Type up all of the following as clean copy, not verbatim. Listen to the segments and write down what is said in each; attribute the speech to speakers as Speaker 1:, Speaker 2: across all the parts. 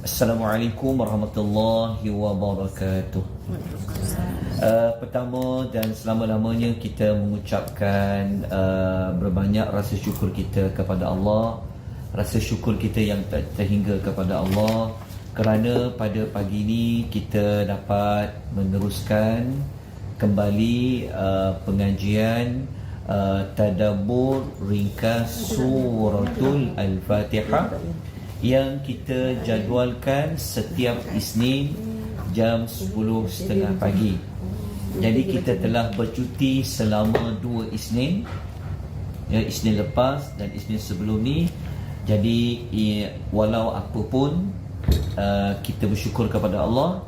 Speaker 1: Assalamualaikum warahmatullahi wabarakatuh. Pertama dan selama-lamanya kita mengucapkan berbanyak rasa syukur kita kepada Allah. Rasa syukur kita yang tak terhingga kepada Allah kerana pada pagi ini kita dapat meneruskan kembali pengajian tadabbur ringkas suratul Al-Fatihah yang kita jadualkan setiap Isnin jam 10.30 pagi. Jadi kita telah bercuti selama 2 Isnin, ya, Isnin lepas dan Isnin sebelum ni. Jadi walau apa pun kita bersyukur kepada Allah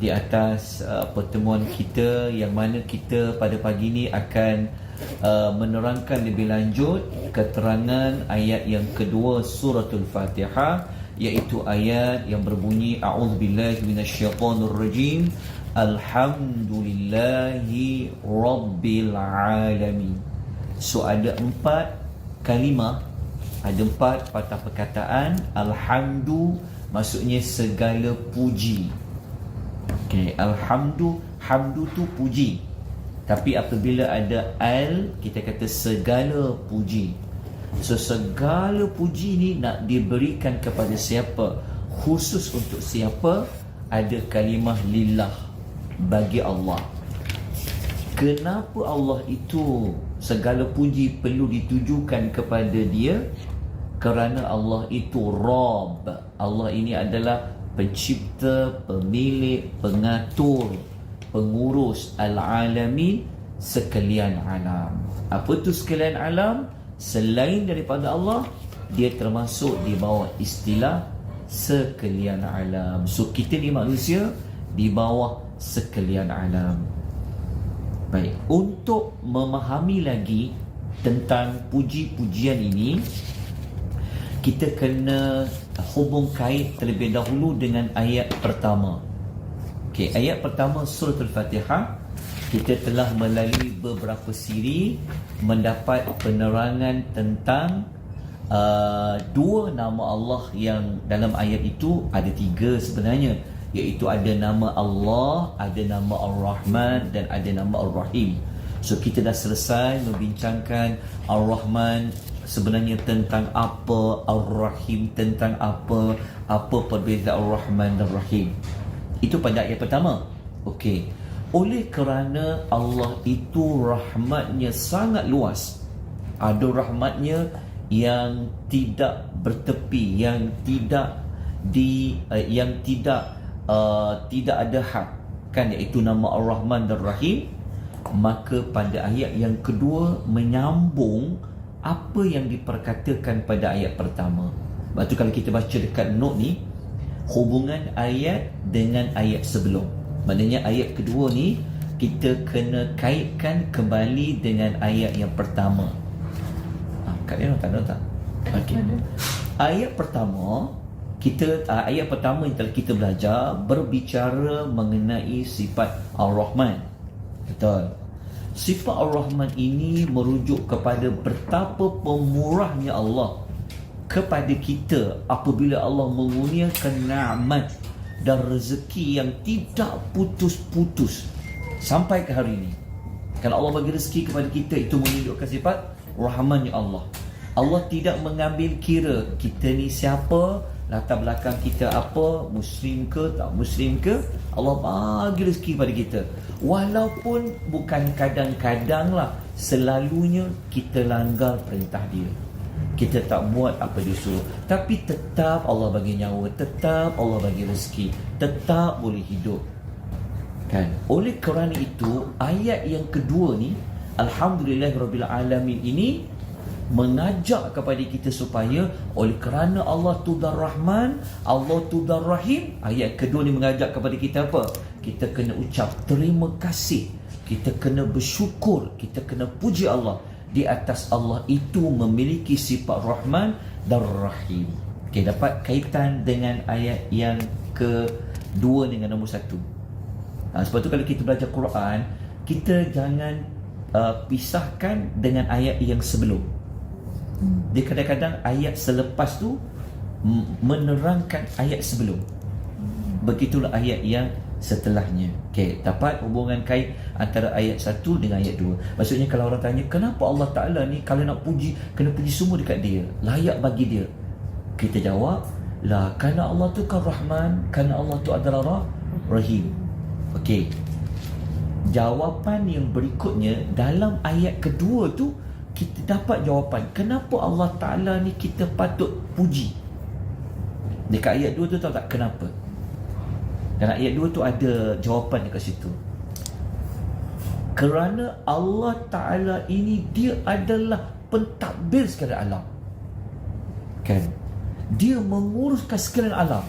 Speaker 1: di atas pertemuan kita, yang mana kita pada pagi ni akan menerangkan lebih lanjut keterangan ayat yang kedua suratul Fatihah, iaitu ayat yang berbunyi a'udzubillahi minasyaitonirrajim alhamdulillahi rabbil alamin. So ada 4 kalimah, ada 4 patah perkataan. Alhamdu maksudnya segala puji. Okey, hamdu tu puji. Tapi apabila ada al, kita kata segala puji. So segala puji ni nak diberikan kepada siapa? Khusus untuk siapa? Ada kalimah lillah, bagi Allah. Kenapa Allah itu segala puji perlu ditujukan kepada dia? Kerana Allah itu Rabb. Allah ini adalah pencipta, pemilik, pengatur, pengurus al-alamin, sekalian alam. Apa tu sekalian alam? Selain daripada Allah, dia termasuk di bawah istilah sekalian alam. So kita ni manusia di bawah sekalian alam. Baik, untuk memahami lagi tentang puji-pujian ini, kita kena hubung kait terlebih dahulu dengan ayat pertama. Okey, ayat pertama surah Al-Fatihah, kita telah melalui beberapa siri mendapat penerangan tentang 2 nama Allah yang dalam ayat itu. Ada 3 sebenarnya, iaitu ada nama Allah, ada nama Ar-Rahman dan ada nama Ar-Rahim. So kita dah selesai membincangkan Ar-Rahman sebenarnya tentang apa, Ar-Rahim tentang apa perbezaan Ar-Rahman dan Ar-Rahim. Itu pada ayat pertama. Okey. Oleh kerana Allah itu rahmatnya sangat luas. Ada rahmatnya yang tidak bertepi, yang tidak tidak ada had, kan, iaitu nama Ar-Rahman dan Rahim. Maka pada ayat yang kedua menyambung apa yang diperkatakan pada ayat pertama. Sebab tu kalau kita baca dekat note ni, hubungan ayat dengan ayat sebelum. Maknanya ayat kedua ni kita kena kaitkan kembali dengan ayat yang pertama. Kat dia tak ada tak? Okey. Ayat pertama ayat pertama yang telah kita belajar berbicara mengenai sifat Ar-Rahman. Betul. Sifat Ar-Rahman ini merujuk kepada betapa pemurahnya Allah kepada kita apabila Allah mengurniakan nikmat dan rezeki yang tidak putus-putus sampai ke hari ini. Kalau Allah bagi rezeki kepada kita, itu menunjukkan sifat rahmannya Allah. Allah tidak mengambil kira kita ni siapa, latar belakang kita apa, muslim ke tak muslim ke. Allah bagi rezeki kepada kita, walaupun bukan kadang-kadang lah, selalunya kita langgar perintah dia, kita tak buat apa dia suruh, tapi tetap Allah bagi nyawa, tetap Allah bagi rezeki, tetap boleh hidup, kan? Oleh kerana itu ayat yang kedua ni, Alhamdulillahirabbil alamin, ini mengajak kepada kita supaya oleh kerana Allah tu Dar-Rahman, Allah tu Dar-Rahim, ayat kedua ni mengajak kepada kita apa? Kita kena ucap terima kasih, kita kena bersyukur, kita kena puji Allah di atas Allah itu memiliki sifat Rahman dan Rahim. Okey, dapat kaitan dengan ayat yang kedua dengan nombor 1. Sebab tu kalau kita belajar Quran, kita jangan pisahkan dengan ayat yang sebelum. Dia kadang-kadang ayat selepas tu menerangkan ayat sebelum. Begitulah ayat yang setelahnya. Okey, dapat hubungan kait antara ayat 1 dengan ayat 2. Maksudnya kalau orang tanya, kenapa Allah Ta'ala ni kalau nak puji, kena puji semua dekat dia, layak bagi dia? Kita jawab, lah, kerana Allah tu kan Rahman, kerana Allah tu adalah Rahim. Okey, jawapan yang berikutnya dalam ayat kedua tu kita dapat jawapan kenapa Allah Ta'ala ni kita patut puji. Dekat ayat 2 tu tahu tak kenapa? Dan ayat 2 tu ada jawapan dekat situ. Kerana Allah Ta'ala ini dia adalah pentadbir sekalian alam. Kan? Dia menguruskan sekalian alam.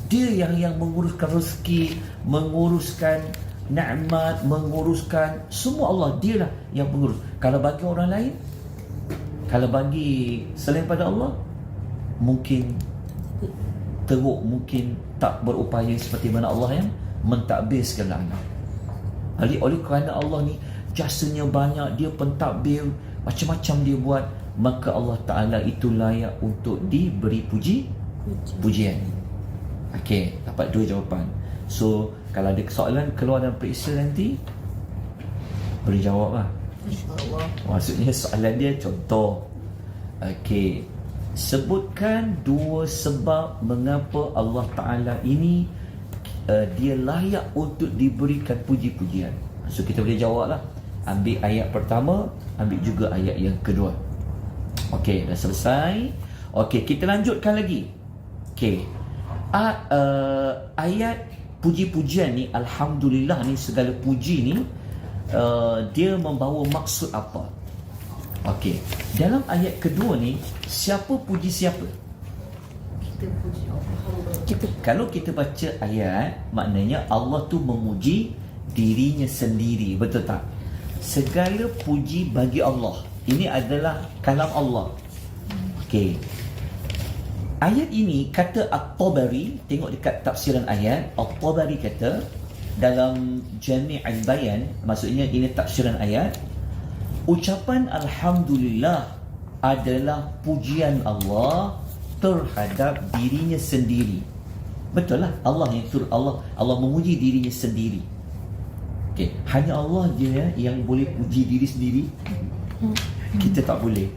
Speaker 1: Dia yang menguruskan rezeki, menguruskan nikmat, menguruskan semua. Allah, dia lah yang mengurus. Kalau bagi orang lain, kalau bagi selain pada Allah, mungkin teruk, mungkin tak berupaya seperti mana Allah yang mentadbir segala alam. Oleh kerana Allah ni jasanya banyak, dia pentadbir, macam-macam dia buat, maka Allah Ta'ala itu layak untuk diberi pujian. Okey, dapat 2 jawapan. So kalau ada soalan keluar dan periksa nanti, boleh jawab lah.
Speaker 2: InsyaAllah.
Speaker 1: Maksudnya soalan dia contoh. Okey, sebutkan 2 sebab mengapa Allah Ta'ala ini dia layak untuk diberikan puji-pujian. So kita boleh jawab lah. Ambil ayat pertama, ambil juga ayat yang kedua. Okey, dah selesai. Okey, kita lanjutkan lagi. Okey, ayat puji-pujian ni, Alhamdulillah ni, segala puji ni, dia membawa maksud apa? Okey, dalam ayat kedua ni, siapa puji siapa?
Speaker 2: Kita puji Allah.
Speaker 1: Kalau kita baca ayat, maknanya Allah tu memuji dirinya sendiri, betul tak? Segala puji bagi Allah. Ini adalah kalam Allah. Okey, ayat ini kata At-Tabari, tengok dekat tafsiran ayat, At-Tabari kata dalam Jami' al-Bayan, maksudnya ini tafsiran ayat, ucapan Alhamdulillah adalah pujian Allah terhadap dirinya sendiri. Betul lah, Allah yang turut, Allah memuji dirinya sendiri. Okey, hanya Allah je yang boleh puji diri sendiri. Kita tak boleh.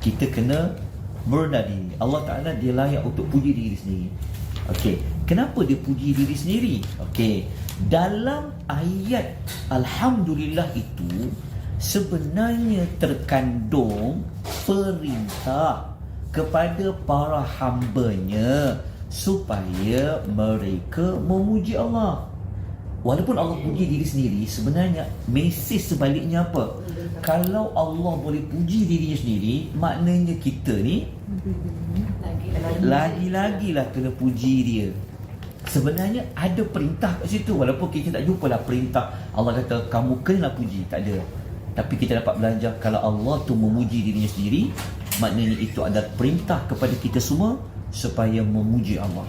Speaker 1: Kita kena merendah diri. Allah Ta'ala dia layak untuk puji diri sendiri. Okey, kenapa dia puji diri sendiri? Okey, dalam ayat Alhamdulillah itu sebenarnya terkandung perintah kepada para hambanya supaya mereka memuji Allah. Walaupun Allah puji diri sendiri, sebenarnya mesej sebaliknya apa? Kalau Allah boleh puji dirinya sendiri, maknanya kita ni lagi-lagilah kena puji dia. Sebenarnya ada perintah kat situ, walaupun kita tak jumpalah perintah Allah kata kamu kena puji, tak ada. Tapi kita dapat belajar kalau Allah tu memuji dirinya sendiri, maknanya itu adalah perintah kepada kita semua supaya memuji Allah.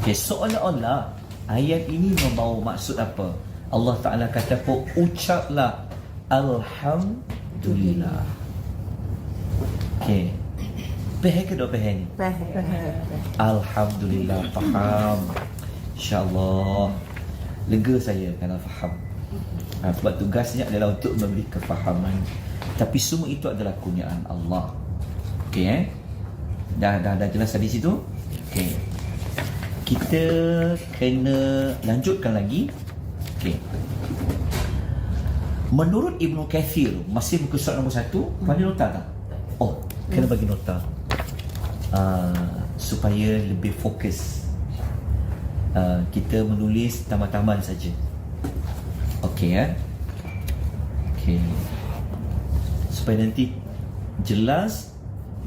Speaker 1: Okay, seolah-olah ayat ini membawa maksud apa? Allah Ta'ala kata apa? Ucaplah Alhamdulillah. Okay, faham ke tak faham ni? Alhamdulillah, faham. InsyaAllah lega saya kalau faham. Sebab tugasnya adalah untuk memberi kefahaman. Tapi semua itu adalah kurniaan Allah. Okey, dah jelas tadi situ. Okey, kita kena lanjutkan lagi. Okey, menurut Ibnu Kathir, masih muka surat nombor 1, mana nota tak? Oh, kena bagi nota supaya lebih fokus. Kita menulis taman-taman saja. Okey, okey, supaya nanti jelas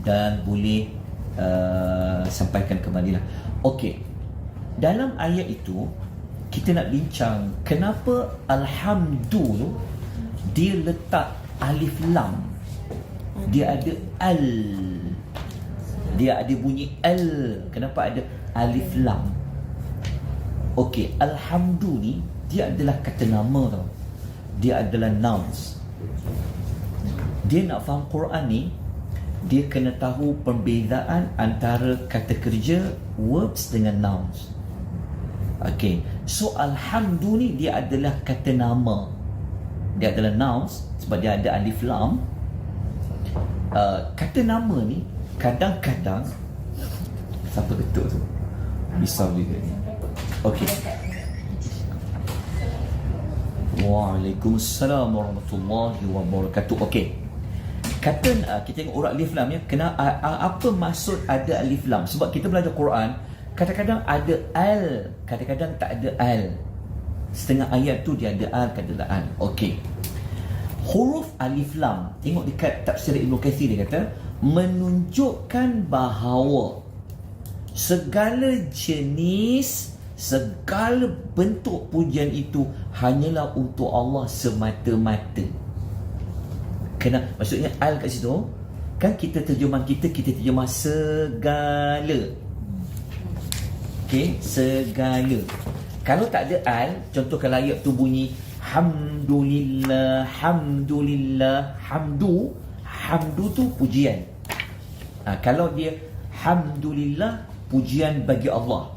Speaker 1: dan boleh sampaikan kembali lah. Okey, dalam ayat itu kita nak bincang kenapa Alhamdulillah dia letak alif lam, dia ada al, dia ada bunyi al. Kenapa ada alif lam? Okey, Alhamdulillah ni dia adalah kata nama tau. Dia adalah nouns. Dia nak faham Quran ni, dia kena tahu perbezaan antara kata kerja, verbs dengan nouns. Okey, so alhamdu ni dia adalah kata nama. Dia adalah nouns sebab dia ada alif lam. Kata nama ni kadang-kadang siapa ketuk tu? Risau juga ni. Okey. Waalaikumsalam warahmatullahi wabarakatuh. Okey. Kata kita tengok urut alif lam ya. Apa maksud ada alif lam? Sebab kita belajar Quran, kadang-kadang ada al, kadang-kadang tak ada al. Setengah ayat tu dia ada al, kadang ada al. Okey. Huruf alif lam, tengok dekat tafsir Ibnu Katsir, dia kata menunjukkan bahawa segala jenis, segala bentuk pujian itu hanyalah untuk Allah semata-mata. Maksudnya al kat situ, kan kita terjemah kita terjemah segala. Okey, segala. Kalau tak ada al, contoh kalau ayat tu bunyi hamdulillah, hamdulillah, hamdu tu pujian. Kalau dia hamdulillah, pujian bagi Allah.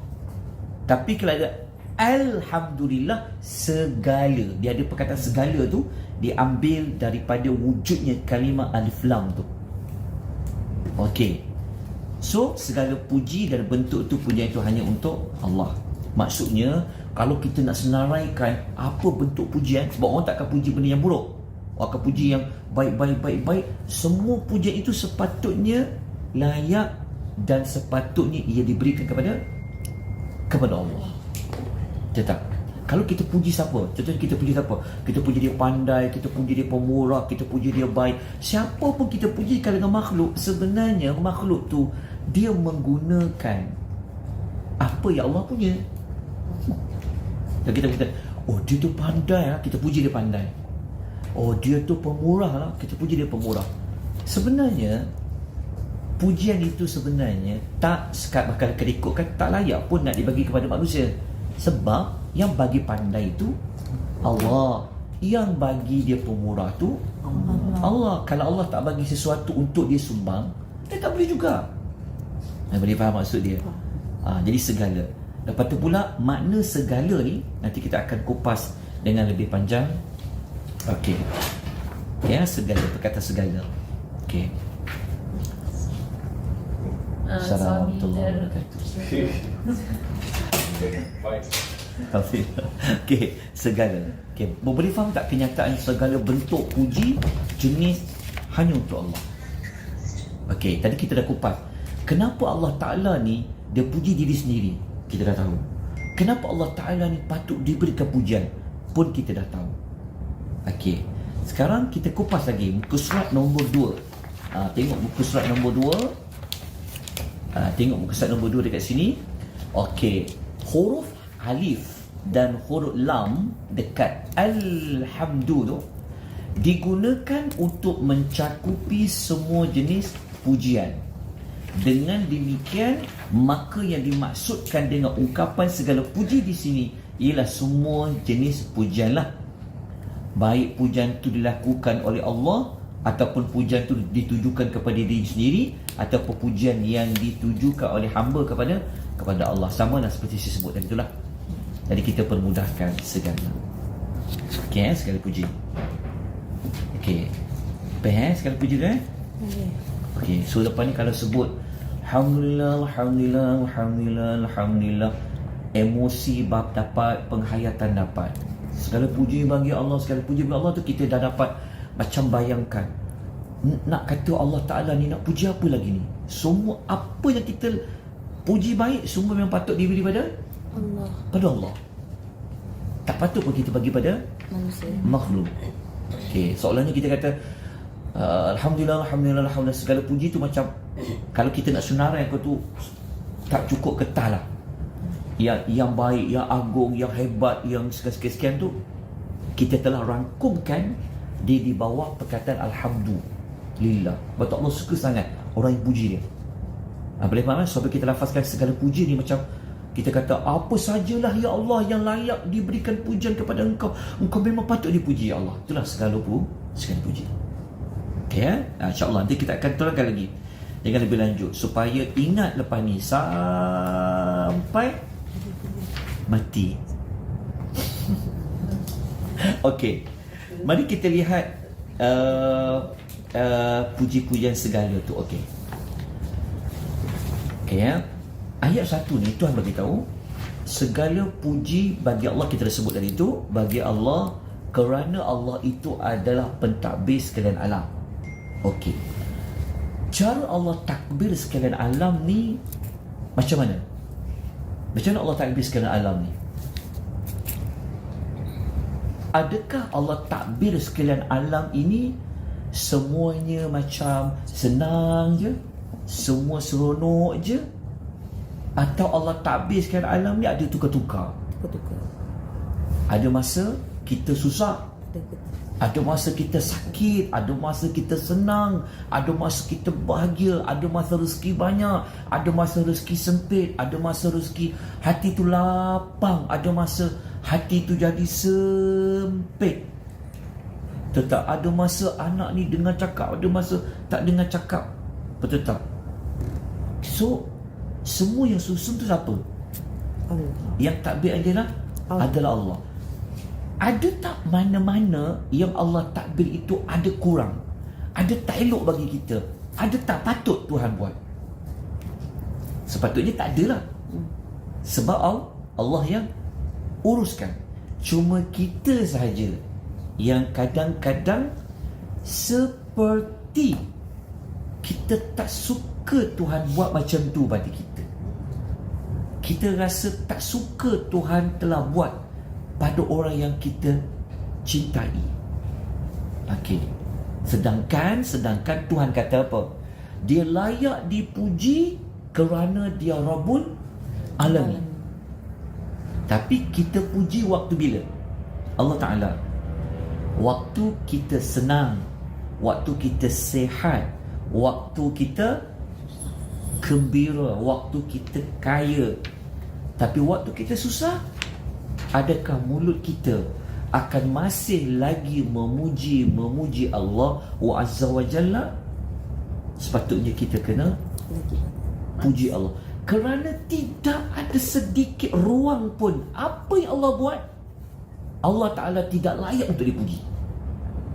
Speaker 1: Tapi kalau ada alhamdulillah, segala, dia ada perkataan segala tu diambil daripada wujudnya kalimah alif lam tu. Okey. So segala puji dan bentuk tu, pujian itu hanya untuk Allah. Maksudnya kalau kita nak senaraikan apa bentuk pujian, sebab orang takkan puji benda yang buruk, orang akan puji yang baik. Semua pujian itu sepatutnya layak dan sepatutnya ia diberikan kepada Allah. Tak. Kalau kita puji siapa? Contohnya kita puji siapa? Kita puji dia pandai, kita puji dia pemurah, kita puji dia baik. Siapa pun kita pujikan dengan makhluk, sebenarnya makhluk tu dia menggunakan apa yang Allah punya. Dan kita kata, oh dia tu pandai lah, kita puji dia pandai. Oh dia tu pemurah lah, kita puji dia pemurah. Sebenarnya pujian itu sebenarnya tak bakal kerikutkan, tak layak pun nak dibagi kepada manusia. Sebab yang bagi pandai itu Allah, yang bagi dia pemurah tu Allah. Kalau Allah tak bagi sesuatu untuk dia sumbang, dia tak boleh juga. Boleh faham maksud dia? Jadi segala. Lepas tu pula makna segala ni nanti kita akan kupas dengan lebih panjang. Okey. Ya, segala, perkataan segala. Okey. Assalamualaikum warahmatullahi wabarakatuh. Okey, segala. Okey, boleh faham tak kenyataan segala bentuk puji jenis hanya untuk Allah. Okey, tadi kita dah kupas. Kenapa Allah Ta'ala ni dia puji diri sendiri? Kita dah tahu. Kenapa Allah Ta'ala ni patut diberikan pujian pun kita dah tahu. Okey, sekarang kita kupas lagi muka surat nombor 2. Tengok muka surat nombor 2. Tengok muka surat nombor 2 dekat sini. Okey, huruf alif dan huruf lam dekat alhamdu tu digunakan untuk mencakupi semua jenis pujian. Dengan demikian, maka yang dimaksudkan dengan ungkapan segala puji di sini ialah semua jenis pujian lah. Baik pujian itu dilakukan oleh Allah, ataupun pujian itu ditujukan kepada diri sendiri, ataupun pujian yang ditujukan oleh hamba kepada Allah. Sama lah seperti saya sebut tadi itulah. Jadi kita permudahkan segala. Okey, segala puji. Okey. Segala puji tu Okey, so lepas ni kalau sebut Alhamdulillah, Alhamdulillah, Alhamdulillah, Alhamdulillah, emosi bab dapat, penghayatan dapat. Segala puji bagi Allah, segala puji bagi Allah tu kita dah dapat macam bayangkan. Nak kata Allah Ta'ala ni nak puji apa lagi ni? Semua apa yang kita puji baik, semua memang patut diberi pada
Speaker 2: Allah.
Speaker 1: Pada Allah. Tak patut pun kita bagi pada
Speaker 2: Manusia.
Speaker 1: makhluk. Okey, seolahnya kita kata Alhamdulillah, Alhamdulillah, Alhamdulillah, segala puji tu macam kalau kita nak senarai kau tu tak cukup getah lah. Yang baik, yang agung, yang hebat, yang sekian-sekian tu kita telah rangkumkan dia di bawah perkataan Alhamdulillah. Sebab Allah suka sangat orang yang puji dia. Boleh faham kan? Sebab kita lafazkan segala puji ni macam kita kata apa sajalah ya Allah yang layak diberikan pujian kepada engkau. Engkau memang patut dipuji ya Allah. Itulah segala puji. Okay. Okey ya. InsyaAllah nanti kita akan terangkan lagi dengan lebih lanjut supaya ingat lepas ni sampai mati. Okey. Mari kita lihat puji-pujian segala tu. Okey. Okey ya. Ayat 1 ni Tuhan bagi tahu segala puji bagi Allah, kita dah sebut tadi tu, bagi Allah kerana Allah itu adalah pentadbir sekalian alam. Okey. Cara Allah takbir sekalian alam ni macam mana? Macam mana Allah takbir sekalian alam ni? Adakah Allah takbir sekalian alam ini semuanya macam senang je, semua seronok je, atau Allah takbir sekalian alam ni ada tukar-tukar?
Speaker 2: Tukar-tukar.
Speaker 1: Ada masa kita susah, ada masa kita sakit, ada masa kita senang, ada masa kita bahagia, ada masa rezeki banyak, ada masa rezeki sempit, ada masa rezeki hati tu lapang, ada masa hati tu jadi sempit. Tetap ada masa anak ni dengar cakap, ada masa tak dengar cakap. Betul tak? So semua yang susun tu siapa?
Speaker 2: Allah.
Speaker 1: Yang takbir adalah Allah. Ada tak mana-mana yang Allah takbir itu ada kurang, ada tak elok bagi kita, ada tak patut Tuhan buat? Sepatutnya tak ada lah. Sebab Allah yang uruskan. Cuma kita sahaja yang kadang-kadang seperti kita tak suka Tuhan buat macam tu pada kita. Kita rasa tak suka Tuhan telah buat pada orang yang kita cintai. Okey. Sedangkan Tuhan kata apa? Dia layak dipuji kerana dia Rabbul Alamin. Tapi kita puji waktu bila? Allah Ta'ala. Waktu kita senang, waktu kita sihat, waktu kita gembira, waktu kita kaya. Tapi waktu kita susah, adakah mulut kita akan masih lagi memuji Allah wa azza wa jalla? Sepatutnya kita kena puji Allah, kerana tidak ada sedikit ruang pun apa yang Allah buat Allah Ta'ala tidak layak untuk dipuji.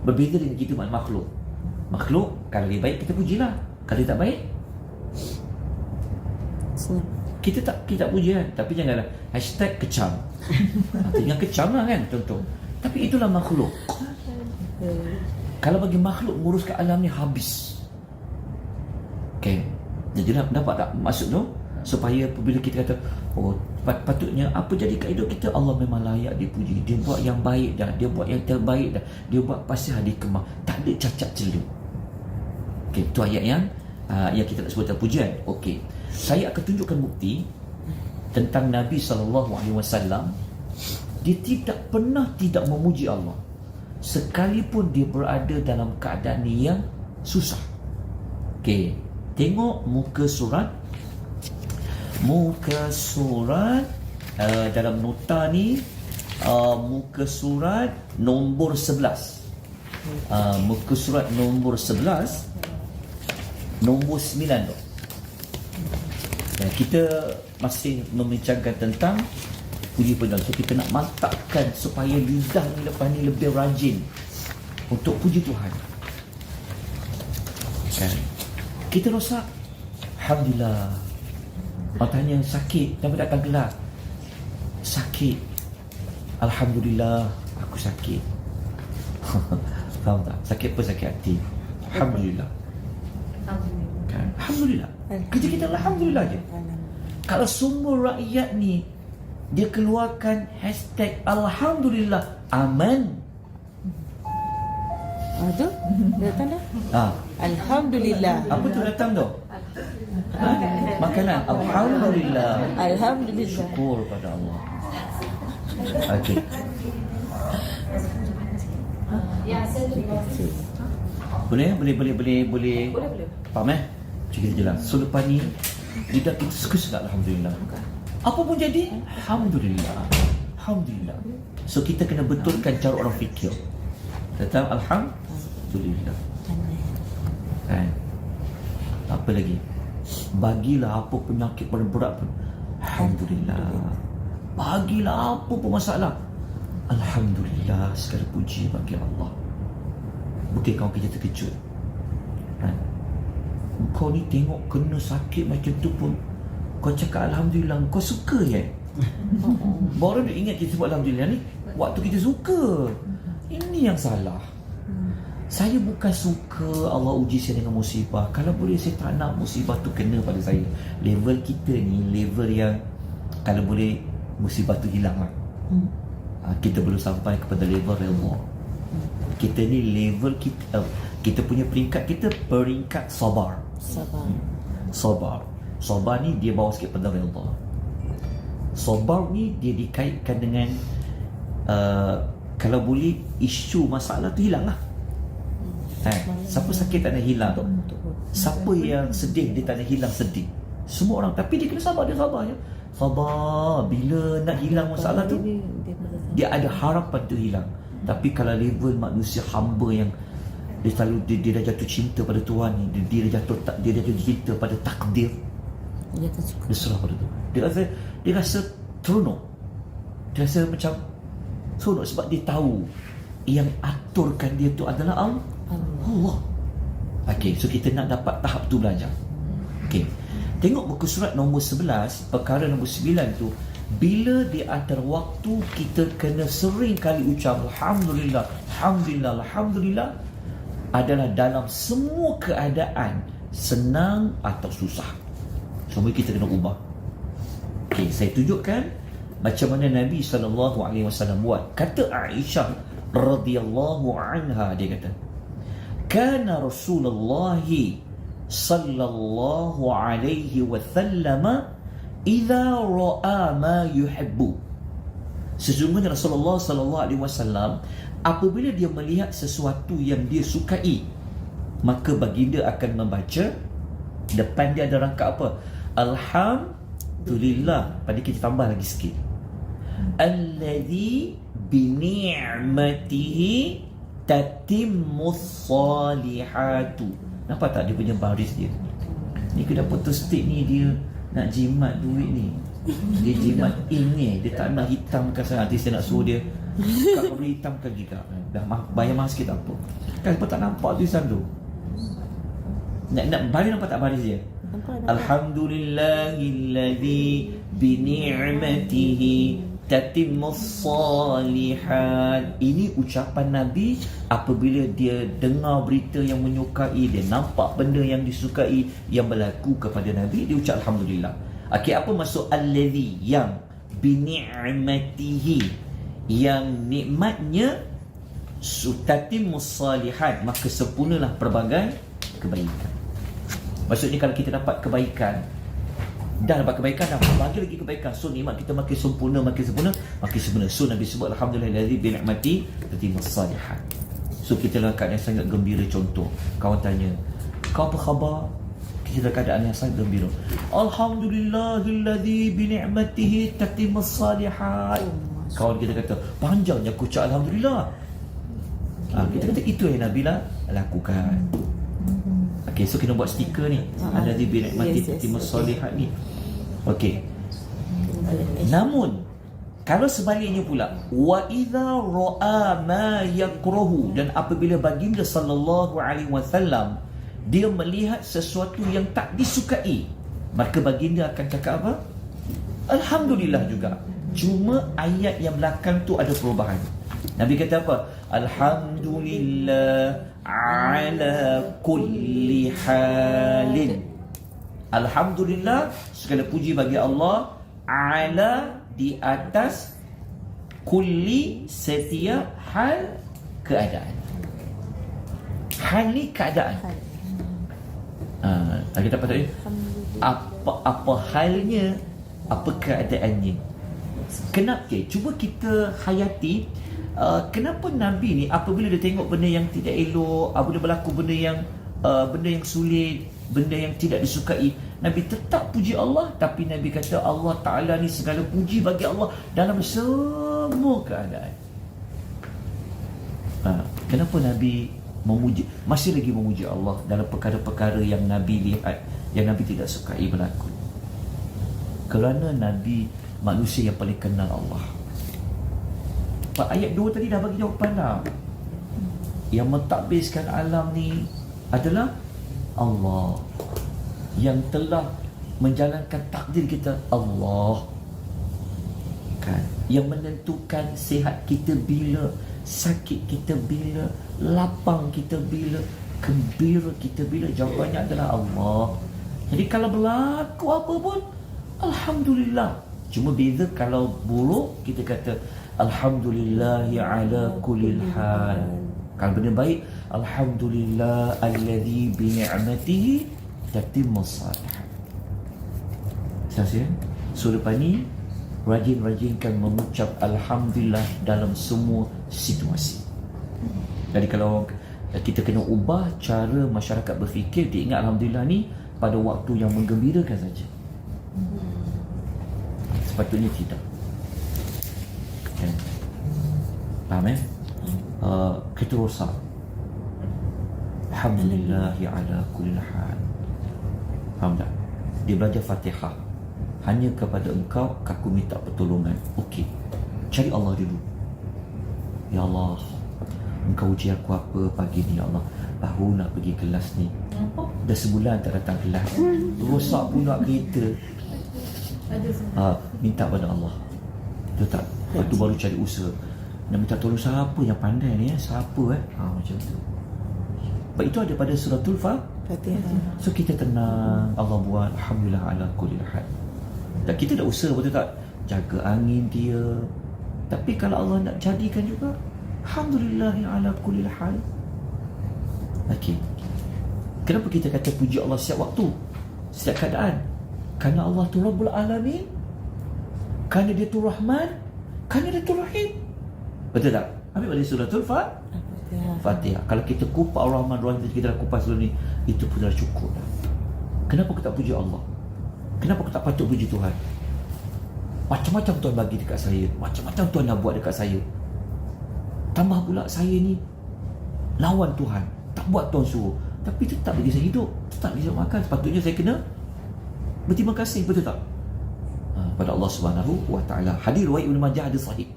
Speaker 1: Berbeza dengan kita makhluk. Makhluk kalau dia baik kita pujilah, kalau dia tak baik kita tak puji kan. Tapi janganlah #kecam. Jangan kecam lah kan, contoh. Tapi itulah makhluk. Kalau bagi makhluk menguruskan alam ni habis. Okay. Jadi nampak tak maksud tu? Supaya apabila kita kata, oh patutnya apa jadi kat hidup kita, Allah memang layak dipuji. Dia buat yang baik dah, dia buat yang terbaik dah, dia buat pasti hadir kemah, tak ada cacat celah. Okay, tu ayat yang kita nak sebut pujian. Okay, saya akan tunjukkan bukti tentang Nabi SAW. Dia tidak pernah tidak memuji Allah sekalipun dia berada dalam keadaan yang susah. Okay, tengok muka surat dalam nota ni, muka surat nombor 11. Muka surat nombor 11, nombor 9 tu. Kita masih membincangkan tentang puji-pujian. So kita nak mantapkan supaya lidah ni lepas ni lebih rajin untuk puji Tuhan. Kan? Kita rosak, alhamdulillah. Orang tanya sakit, kenapa tak gelar? Sakit, alhamdulillah aku sakit. Faham tak? Sakit apa? Sakit hati. Alhamdulillah. Kan? Alhamdulillah. Kerja kita alhamdulillah je. Kalau semua rakyat ni dia keluarkan #alhamdulillah aman.
Speaker 2: Tu datang dah. Alhamdulillah.
Speaker 1: Apa tu datang tu? Makanan. Alhamdulillah.
Speaker 2: Alhamdulillah.
Speaker 1: Syukur pada Allah. Okey. Boleh. Faham Cikgu jelas. So lepas ni lidah kita suka alhamdulillah. Apa pun jadi alhamdulillah. Alhamdulillah. So kita kena betulkan cara orang fikir. Tetap alhamdulillah. Kan? Apa lagi? Bagilah apa penyakit paling berat pun, Alhamdulillah. Bagilah apa pun masalah, Alhamdulillah, segala puji bagi Allah. Bukan kau kita terkejut, kan? Kau ni tengok kena sakit macam tu pun kau cakap Alhamdulillah. Kau suka ya? Baru dia ingat kita sebut Alhamdulillah ni waktu kita suka. Ini yang salah. Saya bukan suka Allah uji saya dengan musibah. Kalau boleh saya tak nak musibah tu kena pada saya. Level kita ni level yang kalau boleh musibah tu hilang lah. Kita belum sampai kepada level redha. Kita ni level kita punya peringkat, kita peringkat sabar. Sabar ni dia bawa sikit pada redha. Sabar ni dia dikaitkan dengan kalau boleh isu masalah tu hilang lah. Siapa sakit tak nak hilang tu? Siapa yang sedih dia tak nak hilang sedih? Semua orang, tapi dia kena sabar, dia sabar je. Sabar, bila nak hilang masalah tu dia ada harapan tu hilang. Tapi kalau level manusia hamba yang dia selalu dia dah jatuh cinta pada Tuhan ni, dia jatuh cinta pada takdir, dia serah pada tu. Dia rasa teronok. Dia rasa macam seronok sebab dia tahu yang aturkan dia tu adalah Allah. Okey, so kita nak dapat tahap tu belajar. Okey. Tengok buku surat nombor 11, perkara nombor 9 tu, bila di antara waktu kita kena sering kali ucap Alhamdulillah, Alhamdulillah, Alhamdulillah adalah dalam semua keadaan, senang atau susah. Semua kita kena ubah. Okey, saya tunjukkan macam mana Nabi SAW buat. Kata Aisyah radhiyallahu anha, dia kata, kana Rasulullah sallallahu alaihi wasallam idza ra'a ma yuhibbu. Sesungguhnya Rasulullah sallallahu alaihi wasallam apabila dia melihat sesuatu yang dia sukai, maka baginda akan membaca depan dia ada rangka apa? Alhamdulillah. Pada kita tambah lagi sikit, alladzi bi ni'matihi tatimmus salihatu. Nampak tak dia punya baris dia? Ni kena putus stick ni, dia nak jimat duit ni. Dia jimat ini, dia tak nak hitamkan sangat. Nanti saya nak suruh dia, kalau boleh hitamkan juga. Dah bayar mahal sikit tak apa. Kan tak nampak tulisan tu. Nak baris, nampak tak baris dia? Alhamdulillahilladzi bi ni'matihi tatimmus salihat. Ini ucapan Nabi apabila dia dengar berita yang menyukai, dia nampak benda yang disukai yang berlaku kepada Nabi, dia ucap Alhamdulillah. Okey, apa maksud alladhi? Yang bi ni'matihi, yang nikmatnya tatimmus salihat, maka sempurnalah pelbagai kebaikan. Maksudnya kalau kita dapat kebaikan, dah dapat kebaikan, dah bagi lagi kebaikan, so nikmat kita makin sempurna, makin sempurna. So Nabi sebut alhamdulillahi bi ni'mati tatimmus salihat. So kita dalam keadaan yang sangat gembira. Contoh, kawan tanya, kau apa khabar? Kita dalam keadaan yang sangat gembira. Alhamdulillahilladzi bi ni'matihi tatimmus salihat. Kawan kita kata, panjangnya aku ucap alhamdulillah. Kita kata itu yang Nabi lah lakukan. Okey, so kita buat stiker ni, alladzi bi ni'matihi tatimmus salihat ni. Okey. Namun kalau sebaliknya pula, wa idza ra'a ma yakrahu, dan apabila baginda sallallahu alaihi wasallam dia melihat sesuatu yang tak disukai, maka baginda akan cakap apa? Alhamdulillah juga. Cuma ayat yang belakang tu ada perubahan. Nabi kata apa? Alhamdulillah ala kulli halin. Alhamdulillah, segala puji bagi Allah, ala, di atas, kulli, setiap hal, keadaan. Hal ni keadaan. Kita dapat tahu apa halnya, apa keadaannya. Kenapa? Cuba kita hayati, kenapa Nabi ni apabila dia tengok benda yang tidak elok, apabila berlaku benda yang sulit, benda yang tidak disukai, Nabi tetap puji Allah. Tapi Nabi kata Allah Ta'ala ni segala puji bagi Allah dalam semua keadaan. Kenapa Nabi memuji? masih lagi memuji Allah dalam perkara-perkara yang Nabi lihat, yang Nabi tidak sukai berlaku. Kerana Nabi manusia yang paling kenal Allah. Ayat 2 tadi dah bagi jawapan dah. Yang mentadbirkan alam ni adalah Allah. Yang telah menjalankan takdir kita Allah. Kan? Yang menentukan sihat kita bila, sakit kita bila, lapang kita bila, gembira kita bila, jawapannya adalah Allah. Jadi kalau berlaku apa pun, alhamdulillah. Cuma beza kalau buruk, kita kata alhamdulillahi ala kulli hal. Kalau benda baik, alhamdulillah alladhi bi ni'matihi tatimmu shalihat. Saya so depan ni rajin-rajinkan mengucap alhamdulillah dalam semua situasi. Jadi kalau kita kena ubah cara masyarakat berfikir, dia ingat alhamdulillah ni pada waktu yang menggembirakan saja. Sepatutnya tidak. Kan? Faham eh? Kita rosak. Alhamdulillahi ala kulli hal. Faham tak? Dia belajar Fatihah. Hanya kepada engkau aku minta pertolongan. Okey, cari Allah dulu. Ya Allah, engkau uji aku apa pagi ni ya Allah. Baru nak pergi kelas ni, dah sebulan tak datang kelas, rosak pula kereta. Minta pada Allah. Betul tak? Lepas tu baru cari usaha. Nak minta tolong siapa yang pandai ni ya? Siapa macam tu. Sebab itu ada pada suratul Fatihah. So kita tenang, Allah buat alhamdulillah ala kulli hal. Dan kita dah usaha, betul tak? Jaga angin dia. Tapi kalau Allah nak jadikan juga, alhamdulillah ala kulli hal. Okey. Kenapa kita kata puji Allah setiap waktu, setiap keadaan? Kerana Allah tu Rabbul Alamin, kerana dia tu Rahman, kerana dia tu Rahim. Betul tak? Ambil balik suratul Fatihah. Kalau kita kupas Ar-Rahman Rahim, kita dah kupas dulu ni, itu pun dah cukup dah. Kenapa kita tak puji Allah? Kenapa aku tak patut puji Tuhan? Macam-macam Tuhan bagi dekat saya, macam-macam Tuhan dah buat dekat saya. Tambah pula saya ni lawan Tuhan, tak buat Tuhan suruh, tapi tetap bagi saya hidup, tetap bagi saya makan. Sepatutnya saya kena berterima kasih, betul tak? Pada Allah Subhanahu wa taala. Hadis riwayat Ibnu Majah, hadis sahih.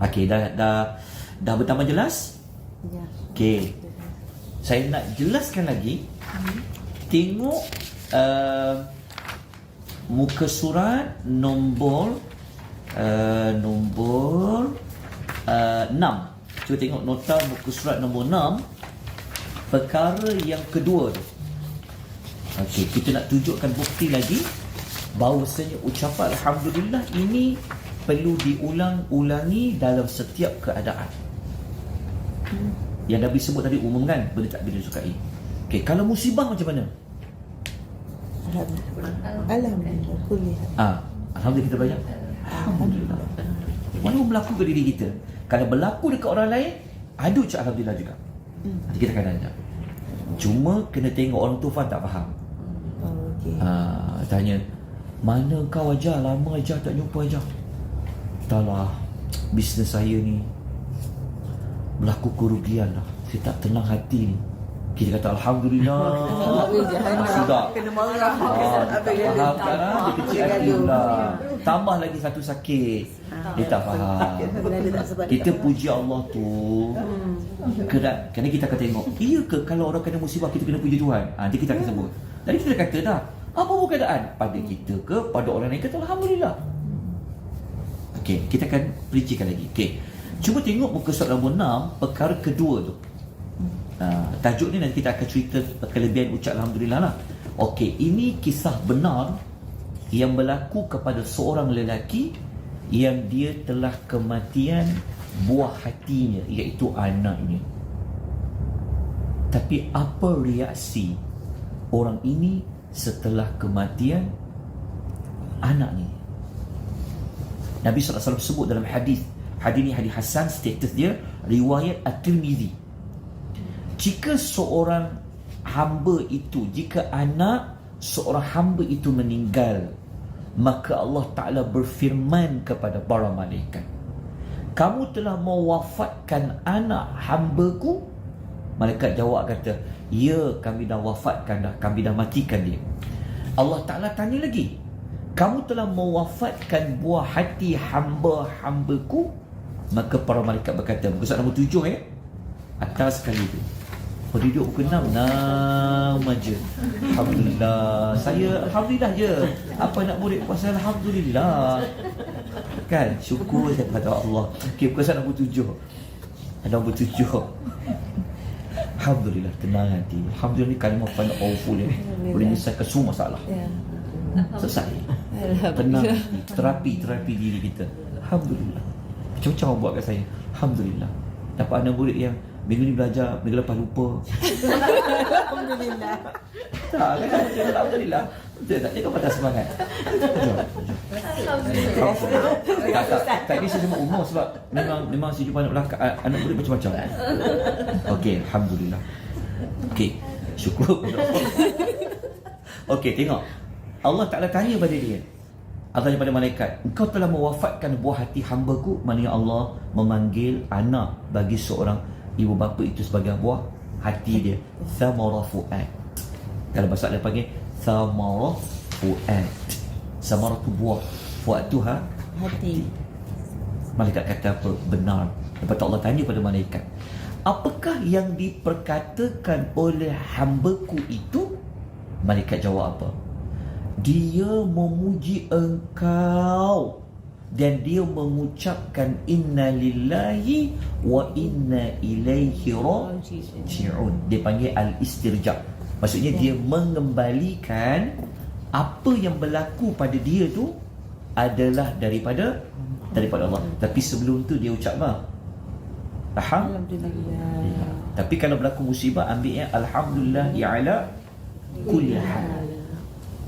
Speaker 1: Okey, dah bertambah jelas? Ya. Okey. Saya nak jelaskan lagi. Tengok muka surat nombor 6. Cuba tengok nota muka surat nombor 6, perkara yang kedua tu. Okey, kita nak tunjukkan bukti lagi bahawasanya ucapan alhamdulillah ini perlu diulang-ulangi dalam setiap keadaan. Yang Nabi sebut tadi umum kan, benda tak bila disukai. Okey, kalau musibah macam mana?
Speaker 2: Alhamdulillah kulli hal.
Speaker 1: Alhamdulillah kita banyak. Alhamdulillah. Walaupun berlaku ke diri kita, kalau berlaku dekat orang lain, ada ucap alhamdulillah juga. Nanti kita akan ada. Cuma kena tengok orang tu faham tak faham.
Speaker 2: Okey.
Speaker 1: Tanya, mana kau ajar? Lama ajar tak jumpa ajar. Taklah, bisnes saya ni berlaku kerugian lah. Saya tak tenang hati ni. Kita kata alhamdulillah. Sudah.
Speaker 2: Kena marah.
Speaker 1: Faham kan? Dia kecil hati pula. Tambah lagi satu sakit. Dia tak faham. Kita puji Allah tu. Kerana kita akan tengok, iya ke kalau orang kena musibah kita kena puji Tuhan? Nanti kita akan sebut. Jadi kita kata dah, apa pun keadaan, pada kita ke pada orang lain kata alhamdulillah. Okey, kita akan perincikan lagi. Okey, cuba tengok muka surat nombor 6, perkara kedua tu. Tajuk ni nanti kita akan cerita kelebihan ucap alhamdulillah lah. Okey, ini kisah benar yang berlaku kepada seorang lelaki yang dia telah kematian buah hatinya, iaitu anaknya. Tapi apa reaksi orang ini setelah kematian anaknya? Nabi SAW sebut dalam hadis ni hadis Hasan, status dia riwayat At-Tirmizi. Jika seorang hamba itu, jika anak seorang hamba itu meninggal, maka Allah Ta'ala berfirman kepada para malaikat, kamu telah mewafatkan anak hambaku Malaikat jawab kata, ya, kami dah wafatkan dah, kami dah matikan dia. Allah Ta'ala tanya lagi, kamu telah mewafatkan buah hati hamba-hambaku? Maka para malaikat berkata, muka surat nombor 7 ya, atas sekali tu. Penduduk pukul 6 aja. Alhamdulillah. Saya Alhamdulillah je. Apa nak murid puasa Alhamdulillah. Kan? Syukur kepada Allah. Okay, pukul nombor 7. Nombor 7. Alhamdulillah, tenang hati. Alhamdulillah ni kalimah paling powerful ya. Boleh menyelesaikan semua masalah.
Speaker 2: Ya.
Speaker 1: Selesai. Tenang hati. Terapi diri kita. Alhamdulillah. Macam-macam orang buat kat saya. Alhamdulillah. Dapat anak murid yang minggu ni belajar, minggu lepas lupa.
Speaker 2: Alhamdulillah.
Speaker 1: Tak, kan? Alhamdulillah. Betul tak? Dia kan patah semangat. Tak, tadi saya cuma umur sebab memang saya jumpa anak belakang, anak murid macam-macam. Okey, Alhamdulillah. Okey, syukur. Okey, tengok. Allah Ta'ala tanya pada dia. Allah tanya pada malaikat, engkau telah mewafatkan buah hati hamba-Ku. Maknanya Allah memanggil anak bagi seorang ibu bapa itu sebagai buah hati dia. Thamara fu'ad. Kalau bahasa Arab panggil Thamara fu'ad. Thamara tu buah, fu'ad tu hati. Malaikat kata apa? Benar. Lepas tu Allah tanya pada malaikat, apakah yang diperkatakan oleh hamba-Ku itu? Malaikat jawab apa? Dia memuji engkau dan dia mengucapkan inna lillahi wa inna ilaihi raji'un. Dia panggil al-istirja'. Maksudnya dia mengembalikan apa yang berlaku pada dia tu adalah daripada Allah. Tapi sebelum tu dia ucap apa?
Speaker 2: Alhamdulillah.
Speaker 1: Tapi kalau berlaku musibah, ambilnya alhamdulillah ala kulli hal.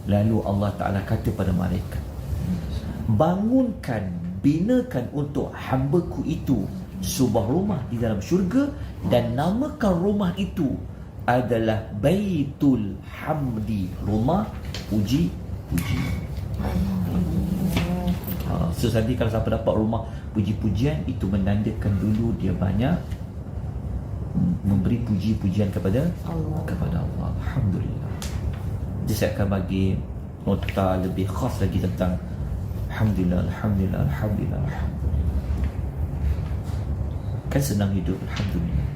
Speaker 1: Lalu Allah Ta'ala kata pada malaikat, bangunkan, binakan untuk hamba-Ku itu sebuah rumah di dalam syurga dan namakan rumah itu adalah Baitul Hamdi, rumah puji-puji. So nanti kalau siapa dapat rumah puji-pujian, itu menandakan dulu dia banyak memberi puji-pujian kepada Allah. Alhamdulillah. Jadi saya akan bagi nota lebih khas lagi tentang Alhamdulillah. Kan senang hidup, Alhamdulillah.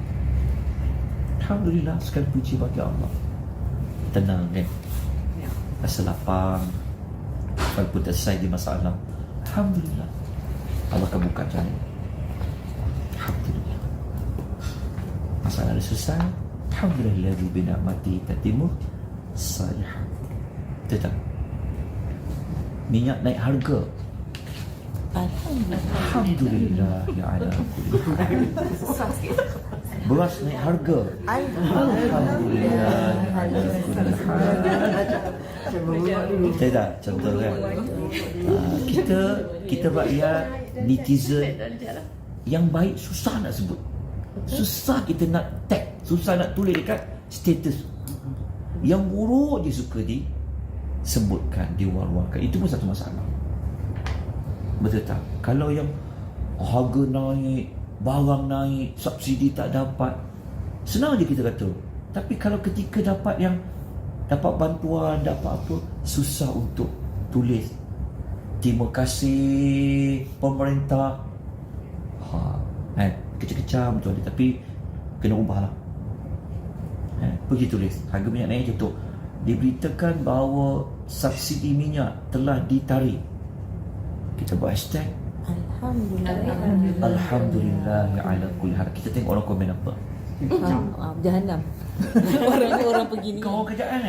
Speaker 1: Alhamdulillah, sekali puji bagi Allah. Tenang kan? Rasa lapang, walaupun tersai di masalah, Alhamdulillah, Allah akan buka jalan. Alhamdulillah. Masalah dah selesai, Alhamdulillah bi ni'mati tatimmu salihah. Betul tak? Minyak naik harga, Alhamdulillah ya ala kulli hal. Beras naik harga, Alhamdulillah ya ala kulli hal. Betul tak? Contoh kan, kita rakyat netizen yang baik susah nak sebut, susah kita nak tag, susah nak tulis dekat status. Yang buruk je suka disebutkan, diwar-warkan. Itu pun satu masalah. Betul tak? Kalau yang harga naik, barang naik, subsidi tak dapat, senang je kita kata. Tapi kalau ketika dapat bantuan, dapat apa, susah untuk tulis terima kasih pemerintah. Kecil-kecil betul, tapi kena ubahlah. Pergi tulis harga minyak naik contoh, diberitakan bahawa subsidi minyak telah ditarik, kita buat hashtag Alhamdulillah ya ala kulli hal. Kita tengok orang komen apa.
Speaker 2: Jahanam. Orang pergi ni.
Speaker 1: Kau kerjaan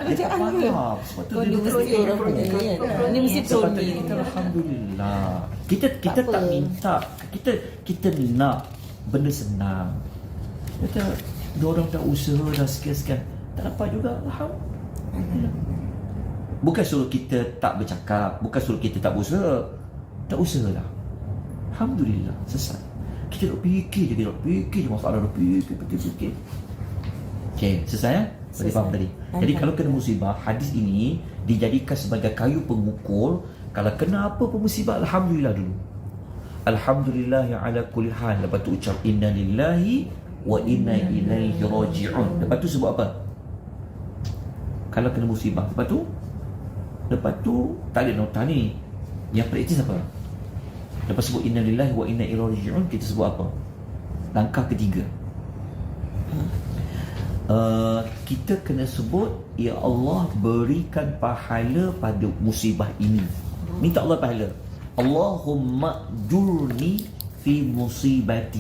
Speaker 2: Kerjaan ke? Ni mesti orang pergi kan. Ni mesti
Speaker 1: sepatutnya kita Alhamdulillah. Kita tak minta, kita nak benda senang. Kita orang dah usaha dah sekian-sekian, tak dapat juga, Alhamdulillah. Bukan suruh kita tak bercakap, bukan suruh kita tak berusaha. Tak usaha lah, Alhamdulillah, selesai. Kita duk fikir je masalah, duk fikir. Okay, selesai Boleh faham tadi? Jadi kalau kena musibah, hadis ini dijadikan sebagai kayu pengukur. Kalau kena apa pun musibah, Alhamdulillah dulu. Alhamdulillah ya ala kulli hal. Lepas tu ucap inna lillahi wa inna ilaihi raji'un. Lepas tu sebut apa? Kalau kena musibah, lepas tu tak ada nota ni. Yang praktis apa? Lepas sebut inna lillahi wa inna ilaihi raji'un, kita sebut apa? Langkah ketiga, kita kena sebut, ya Allah, berikan pahala pada musibah ini. Minta Allah pahala. Allahumma jurni fi musibati.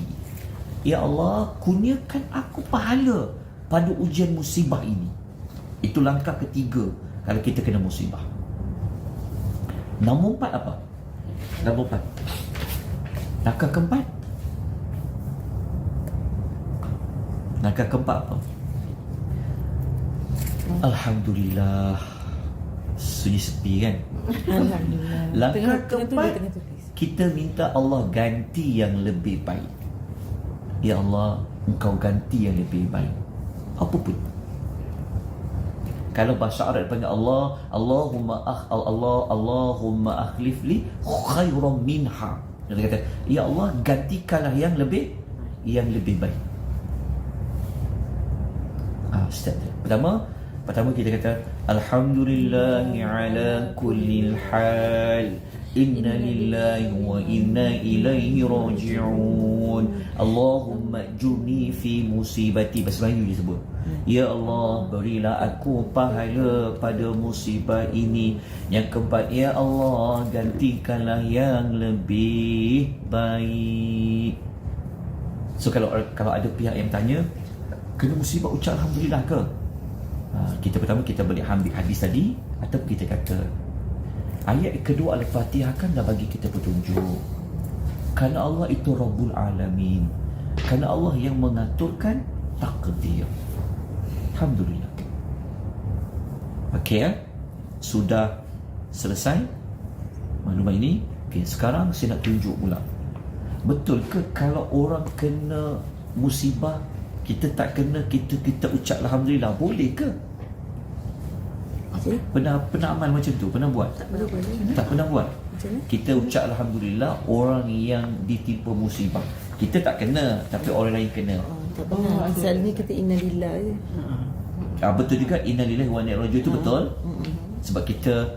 Speaker 1: Ya Allah, kurniakan aku pahala pada ujian musibah ini. Itu langkah ketiga kalau kita kena musibah. Nombor 4 apa? Nombor 4. Langkah keempat. Langkah keempat apa? Alhamdulillah. Sunyi sepi kan?
Speaker 2: Alhamdulillah.
Speaker 1: Langkah keempat,
Speaker 2: tengah tulis.
Speaker 1: kita minta Allah ganti yang lebih baik. Ya Allah, Engkau ganti yang lebih baik. Apa pun. Kalau bahasa Arab panggil Allah, Allahumma akhlif li khairan minha. Dia kata, ya Allah, gantikanlah yang lebih baik. Step. Pertama kita kata alhamdulillahi ala kulli hal. Inna lillahi wa inna ilaihi raji'un. Allahumma jurni fi musibati. Bahasa Melayu dia sebut. Ya Allah, berilah aku pahala pada musibah ini. Yang keempat, ya Allah, gantikanlah yang lebih baik. So kalau ada pihak yang tanya, kena musibah ucap alhamdulillah ke? Kita pertama kita boleh ambil hadis tadi, atau kita kata ayat kedua Al-Fatihah kan dah bagi kita petunjuk. Kerana Allah itu Rabbul Alamin, kerana Allah yang mengaturkan takdir. Alhamdulillah. Okey ya? Sudah selesai maklumat ini. Okey, sekarang saya nak tunjuk pula. Betul ke kalau orang kena musibah kita tak kena, kita ucap alhamdulillah? Boleh ke? Pernah amal macam tu? Pernah buat? Tak pernah buat. Kita ucap alhamdulillah orang yang ditimpa musibah. Kita tak kena, tapi orang lain kena.
Speaker 2: Tak pernah. Asal ni kita innalillah je.
Speaker 1: Betul juga, innalillahi wa inna ilaihi raji'un, itu betul. Sebab kita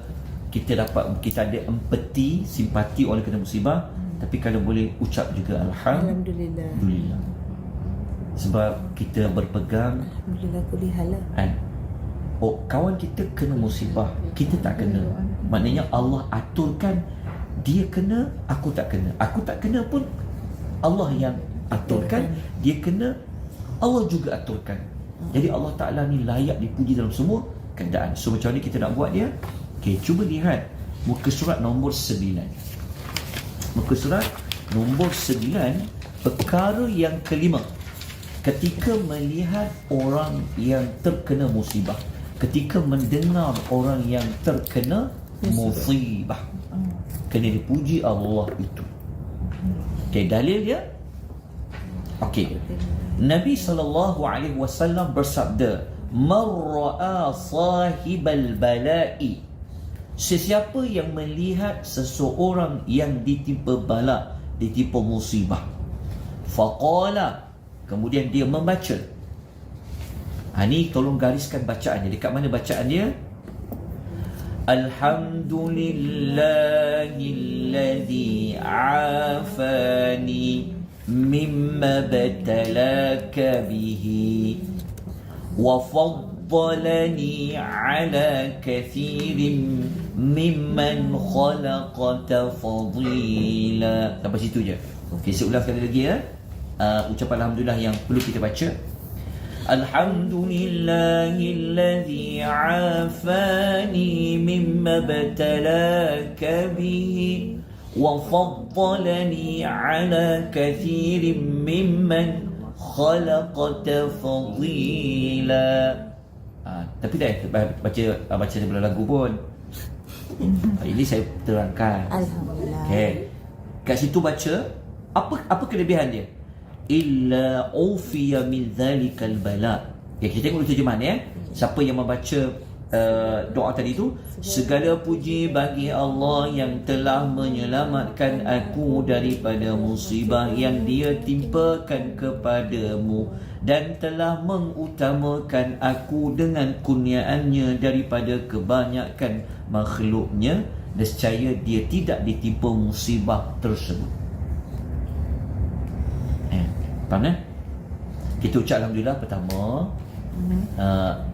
Speaker 1: dapat, kita ada empati, simpati orang kena musibah. Tapi kalau boleh ucap juga alhamdulillah. Sebab kita berpegang,
Speaker 2: alhamdulillah kulli hal.
Speaker 1: Kawan kita kena musibah, kita tak kena. Maknanya Allah aturkan, dia kena, aku tak kena. Aku tak kena pun Allah yang aturkan, dia kena, Allah juga aturkan. Jadi Allah Ta'ala ni layak dipuji dalam semua keadaan. So macam mana kita nak buat dia? Okay, cuba lihat muka surat nombor 9. Muka surat nombor 9, perkara yang kelima. Ketika melihat orang yang terkena musibah, ketika mendengar orang yang terkena musibah, kena dipuji Allah itu. Okay, dalil dia. Okay, Nabi SAW bersabda, "Man ra'a sahibal bala'i." Sesiapa yang melihat seseorang yang ditimpa bala, ditimpa musibah, faqala, kemudian dia membaca. Ni tolong gariskan bacaannya. Dekat mana bacaan dia? Alhamdulillahilladzi afani mimma batalaka bihi wa faddalani ala kathirin mimman khalaqa tafdila. Sampai situ je. Okay, saya ulang sekali lagi ya. Ucapan alhamdulillah yang perlu kita baca. Alhamdulillahilladzi afani mimma batalaka bihi wa faddalani ala kathirin mimman khalaqa tafdila. Tapi dah baca sebelah lagu pun. Ini saya terangkan.
Speaker 2: Alhamdulillah.
Speaker 1: Okay. Kat situ baca apa kelebihan dia? Illa ufiya min dhalikal bala. Okay, kita tengok terjemahan ya. Siapa yang membaca doa tadi tu, segala puji bagi Allah yang telah menyelamatkan aku daripada musibah yang dia timpakan kepadamu dan telah mengutamakan aku dengan kurniaannya daripada kebanyakan makhluknya, nescaya dia tidak ditimpa musibah tersebut. Faham kan? Kita ucap Alhamdulillah pertama,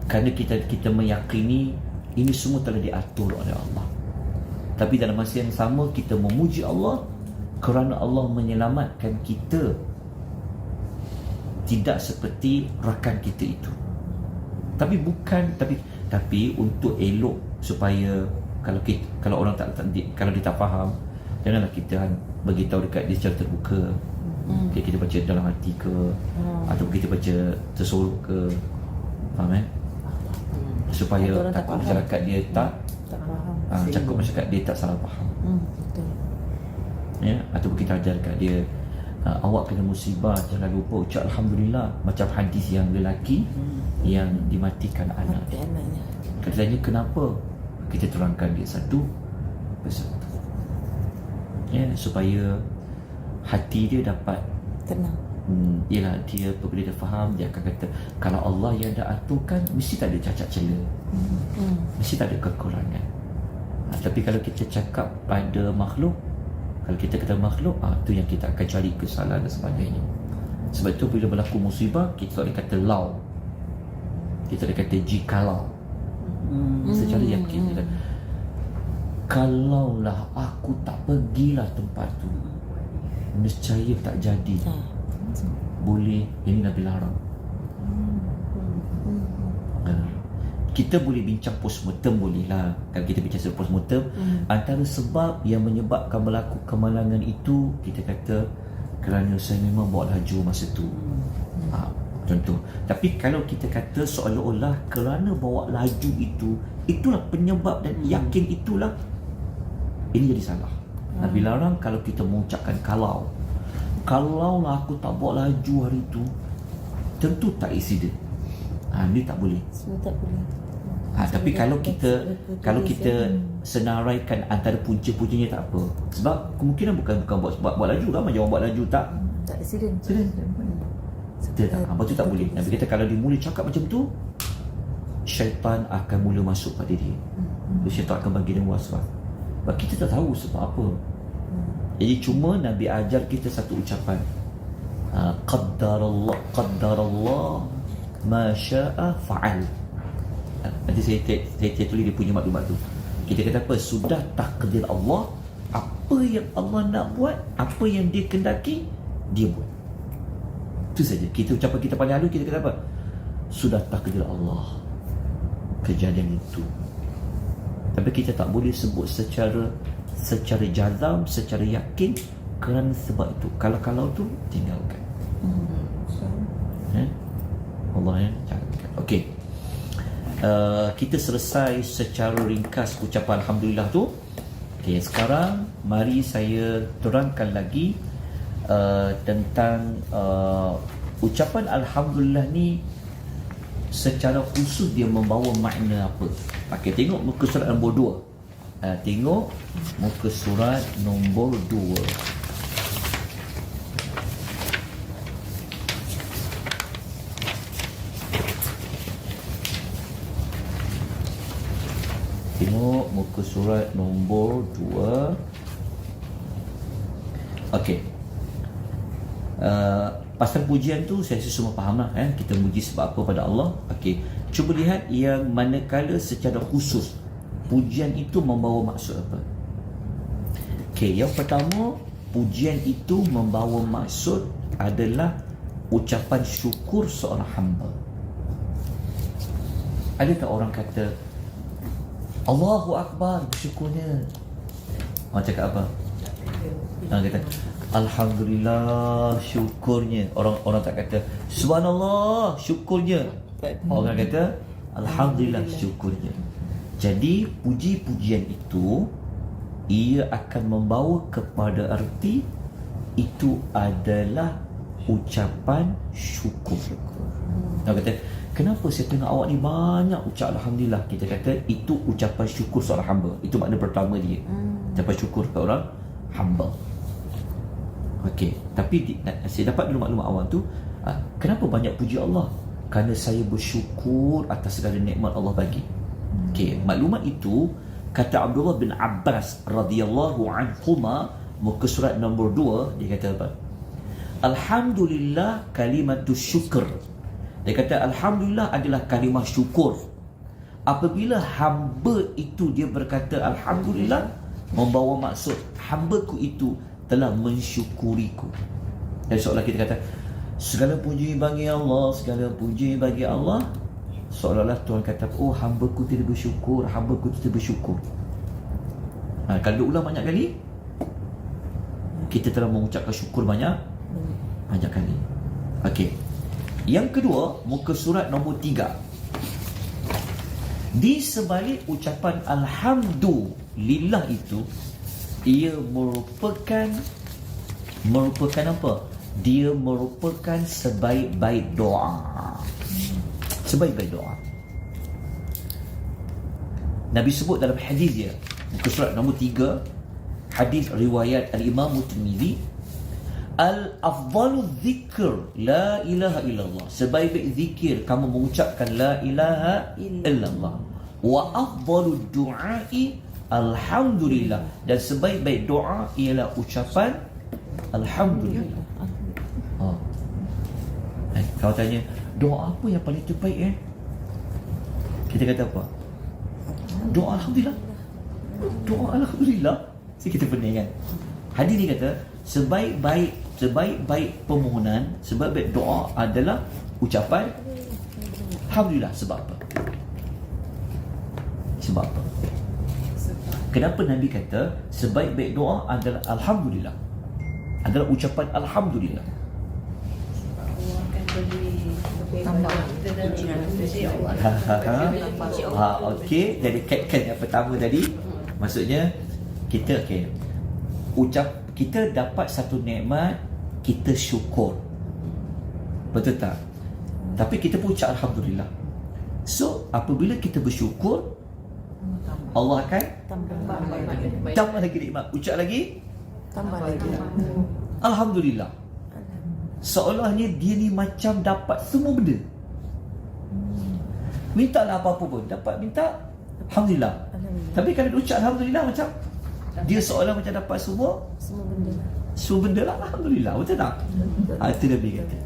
Speaker 1: kerana kita meyakini ini semua telah diatur oleh Allah. Tapi dalam masa yang sama kita memuji Allah kerana Allah menyelamatkan kita tidak seperti rakan kita itu. Tapi untuk elok supaya kalau orang kalau dia tak faham, janganlah kita beritahu dekat dia secara terbuka. Kita baca dalam hati ke, atau kita baca tersorok ke, faham kan? Supaya takut masyarakat dia tak faham, takut masyarakat dia tak salah faham.
Speaker 2: Betul.
Speaker 1: Ya, ataupun kita ajar kat dia, awak kena musibah jangan lupa ucap Alhamdulillah, macam hadis yang lelaki yang dimatikan anaknya. Kita tanya kenapa, kita terangkan dia satu persatu, ya, supaya hati dia dapat
Speaker 2: Tenang.
Speaker 1: Ialah dia apabila dia faham, dia akan kata kalau Allah yang dah aturkan mesti tak ada cacat cela, mesti tak ada kekurangan. Tapi kalau kita cakap pada makhluk, kalau kita kata makhluk, tu yang kita akan cari kesalahan dan sebagainya. Sebab itu bila berlaku musibah, kita tak boleh kata lau, kita boleh kata jikalau. Secara yakin kita, kalaulah aku tak pergilah tempat tu, nescaya tak jadi. Boleh, ini Nabi larang. Kita boleh bincang postmortem, bolehlah. Kalau kita bincang postmortem, antara sebab yang menyebabkan berlaku kemalangan itu, kita kata kerana saya memang bawa laju masa tu, contoh. Tapi kalau kita kata seolah-olah kerana bawa laju itu, itulah penyebab dan yakin itulah, ini jadi salah. Nabi larang kalau kita mengucapkan kalaulah aku tak bawa laju hari itu, tentu tak insiden. Ini tak boleh.
Speaker 2: Semua tak boleh.
Speaker 1: Tapi kalau kita senaraikan antara punca-puncanya tak apa. Sebab kemungkinan bukan buat laju, ramai yang buat laju tak
Speaker 2: insiden.
Speaker 1: Dia tak, lepas tu tak boleh. Nabi kata kalau dia mula cakap macam tu, syaitan akan mula masuk pada dia. Syaitan akan bagi dia waswas. Sebab kita tak tahu sebab apa. Jadi cuma Nabi ajar kita satu ucapan, qaddarallah ma syaa fa'al. Nanti saya tulis dia punya maklumat tu. Kita kata apa? Sudah takdir Allah, apa yang Allah nak buat, apa yang dia kendaki, dia buat. Itu saja. Kita ucapan kita paling halus, kita kata apa? Sudah takdir Allah kejadian itu. Tapi kita tak boleh sebut secara jazam, secara yakin, kerana sebab itu. Kalau tu tinggalkan. Allah ya, jangan. Okey. Kita selesai secara ringkas ucapan Alhamdulillah tu. Okey, sekarang mari saya terangkan lagi tentang ucapan Alhamdulillah ni secara khusus dia membawa makna apa. Okey, tengok muka surat nombor 2. Tengok muka surat nombor 2. Tengok muka surat nombor 2. Okey. Pasal pujian tu saya rasa semua faham lah, kita muji sebab apa pada Allah. Okey, cuba lihat yang manakala secara khusus pujian itu membawa maksud apa. Okey, yang pertama, pujian itu membawa maksud adalah ucapan syukur seorang hamba. Adakah orang kata Allahu Akbar, syukurnya? Orang cakap apa? Orang kata Alhamdulillah, syukurnya. Orang tak kata Subhanallah, syukurnya. Orang kata Alhamdulillah, syukurnya. Jadi puji-pujian itu ia akan membawa kepada arti itu adalah ucapan syukur. Orang kata kenapa saya tengok awak ni banyak ucap Alhamdulillah? Kita kata itu ucapan syukur seorang hamba. Itu makna pertama dia. Ucapan syukur kepada orang hamba. Okey, tapi saya dapat dulu maklumat awal tu, kenapa banyak puji Allah? Kerana saya bersyukur atas segala nikmat Allah bagi. Okey, maklumat itu kata Abdullah bin Abbas radhiyallahu anhuma, muka surat nombor 2, dia kata apa? Alhamdulillah kalimatus syukur. Dia kata Alhamdulillah adalah kalimah syukur. Apabila hamba itu dia berkata Alhamdulillah, membawa maksud hamba-Ku itu telah mensyukuriku. Dan seolah kita kata segala puji bagi Allah, segala puji bagi Allah. Seolah-olah Tuhan kata, oh hamba-Ku tidak bersyukur, hamba-Ku tidak bersyukur. Kalau diulang banyak kali, kita telah mengucapkan syukur banyak kali. Okey. Yang kedua, muka surat nombor 3. Di sebalik ucapan Alhamdulillah itu, ia merupakan apa? Dia merupakan sebaik-baik doa. Sebaik-baik doa. Nabi sebut dalam hadis dia, muka surat nombor 3, hadis riwayat Al-Imam Tirmizi, Al-afdalu dzikr la ilaha illallah. Sebaik-baik zikir kamu mengucapkan la ilaha illallah. Wa afdalu du'ai alhamdulillah. Dan sebaik-baik doa ialah ucapan alhamdulillah. Kalau tanya doa apa yang paling terbaik, kita kata apa? Doa alhamdulillah. Doa alhamdulillah. Kita pening kan? Hadis ni kata sebaik-baik permohonan, sebaik-baik doa adalah ucapan alhamdulillah. Sebab apa? Kenapa Nabi kata sebaik-baik doa adalah alhamdulillah? Adalah ucapan alhamdulillah. Okey, jadi kaitan yang pertama tadi, maksudnya kita kita dapat satu nikmat, kita syukur. Betul tak? Tapi kita pun ucap alhamdulillah. So, apabila kita bersyukur, Allah akan tambah lagi nikmat. Ucap lagi, tambah lagi. Alhamdulillah. Seolahnya dia ni macam dapat semua benda. Mintalah apa-apa pun dapat, minta alhamdulillah. Tapi kalau dia ucap alhamdulillah, macam dia seolah macam dapat semua benda lah. Alhamdulillah. Betul tak? Itu Nabi kata.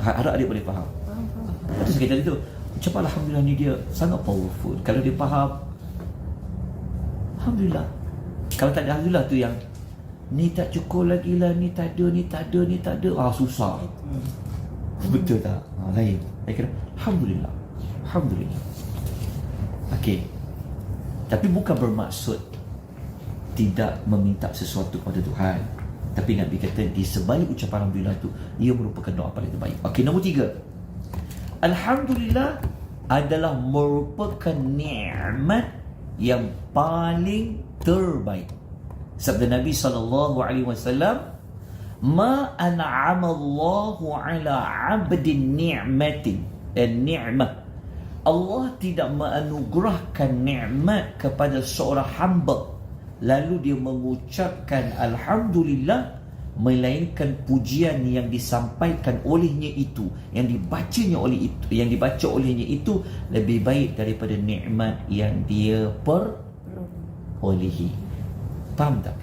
Speaker 1: Harap adik boleh faham. Terus kita tu ucapan alhamdulillah ni dia sangat powerful. Kalau dia faham, alhamdulillah. Kalau tak ada alhamdulillah tu yang ni tak cukup lagi lah, ni tak ada, susah. Betul tak? Lain. Saya kira alhamdulillah. Okey. Tapi bukan bermaksud tidak meminta sesuatu kepada Tuhan. Tapi Nabi kata di sebalik ucapan alhamdulillah itu, ia merupakan doa paling terbaik. Okey, nombor 3. Alhamdulillah adalah merupakan nikmat yang paling terbaik. Sabda Nabi SAW, ma an'ama Allahu ala 'abdin ni'matin, ni'mah. Allah tidak menganugerahkan nikmat kepada seorang hamba lalu dia mengucapkan alhamdulillah, melainkan pujian yang disampaikan olehnya itu, yang dibaca olehnya itu lebih baik daripada nikmat yang dia perolehi. Faham tak?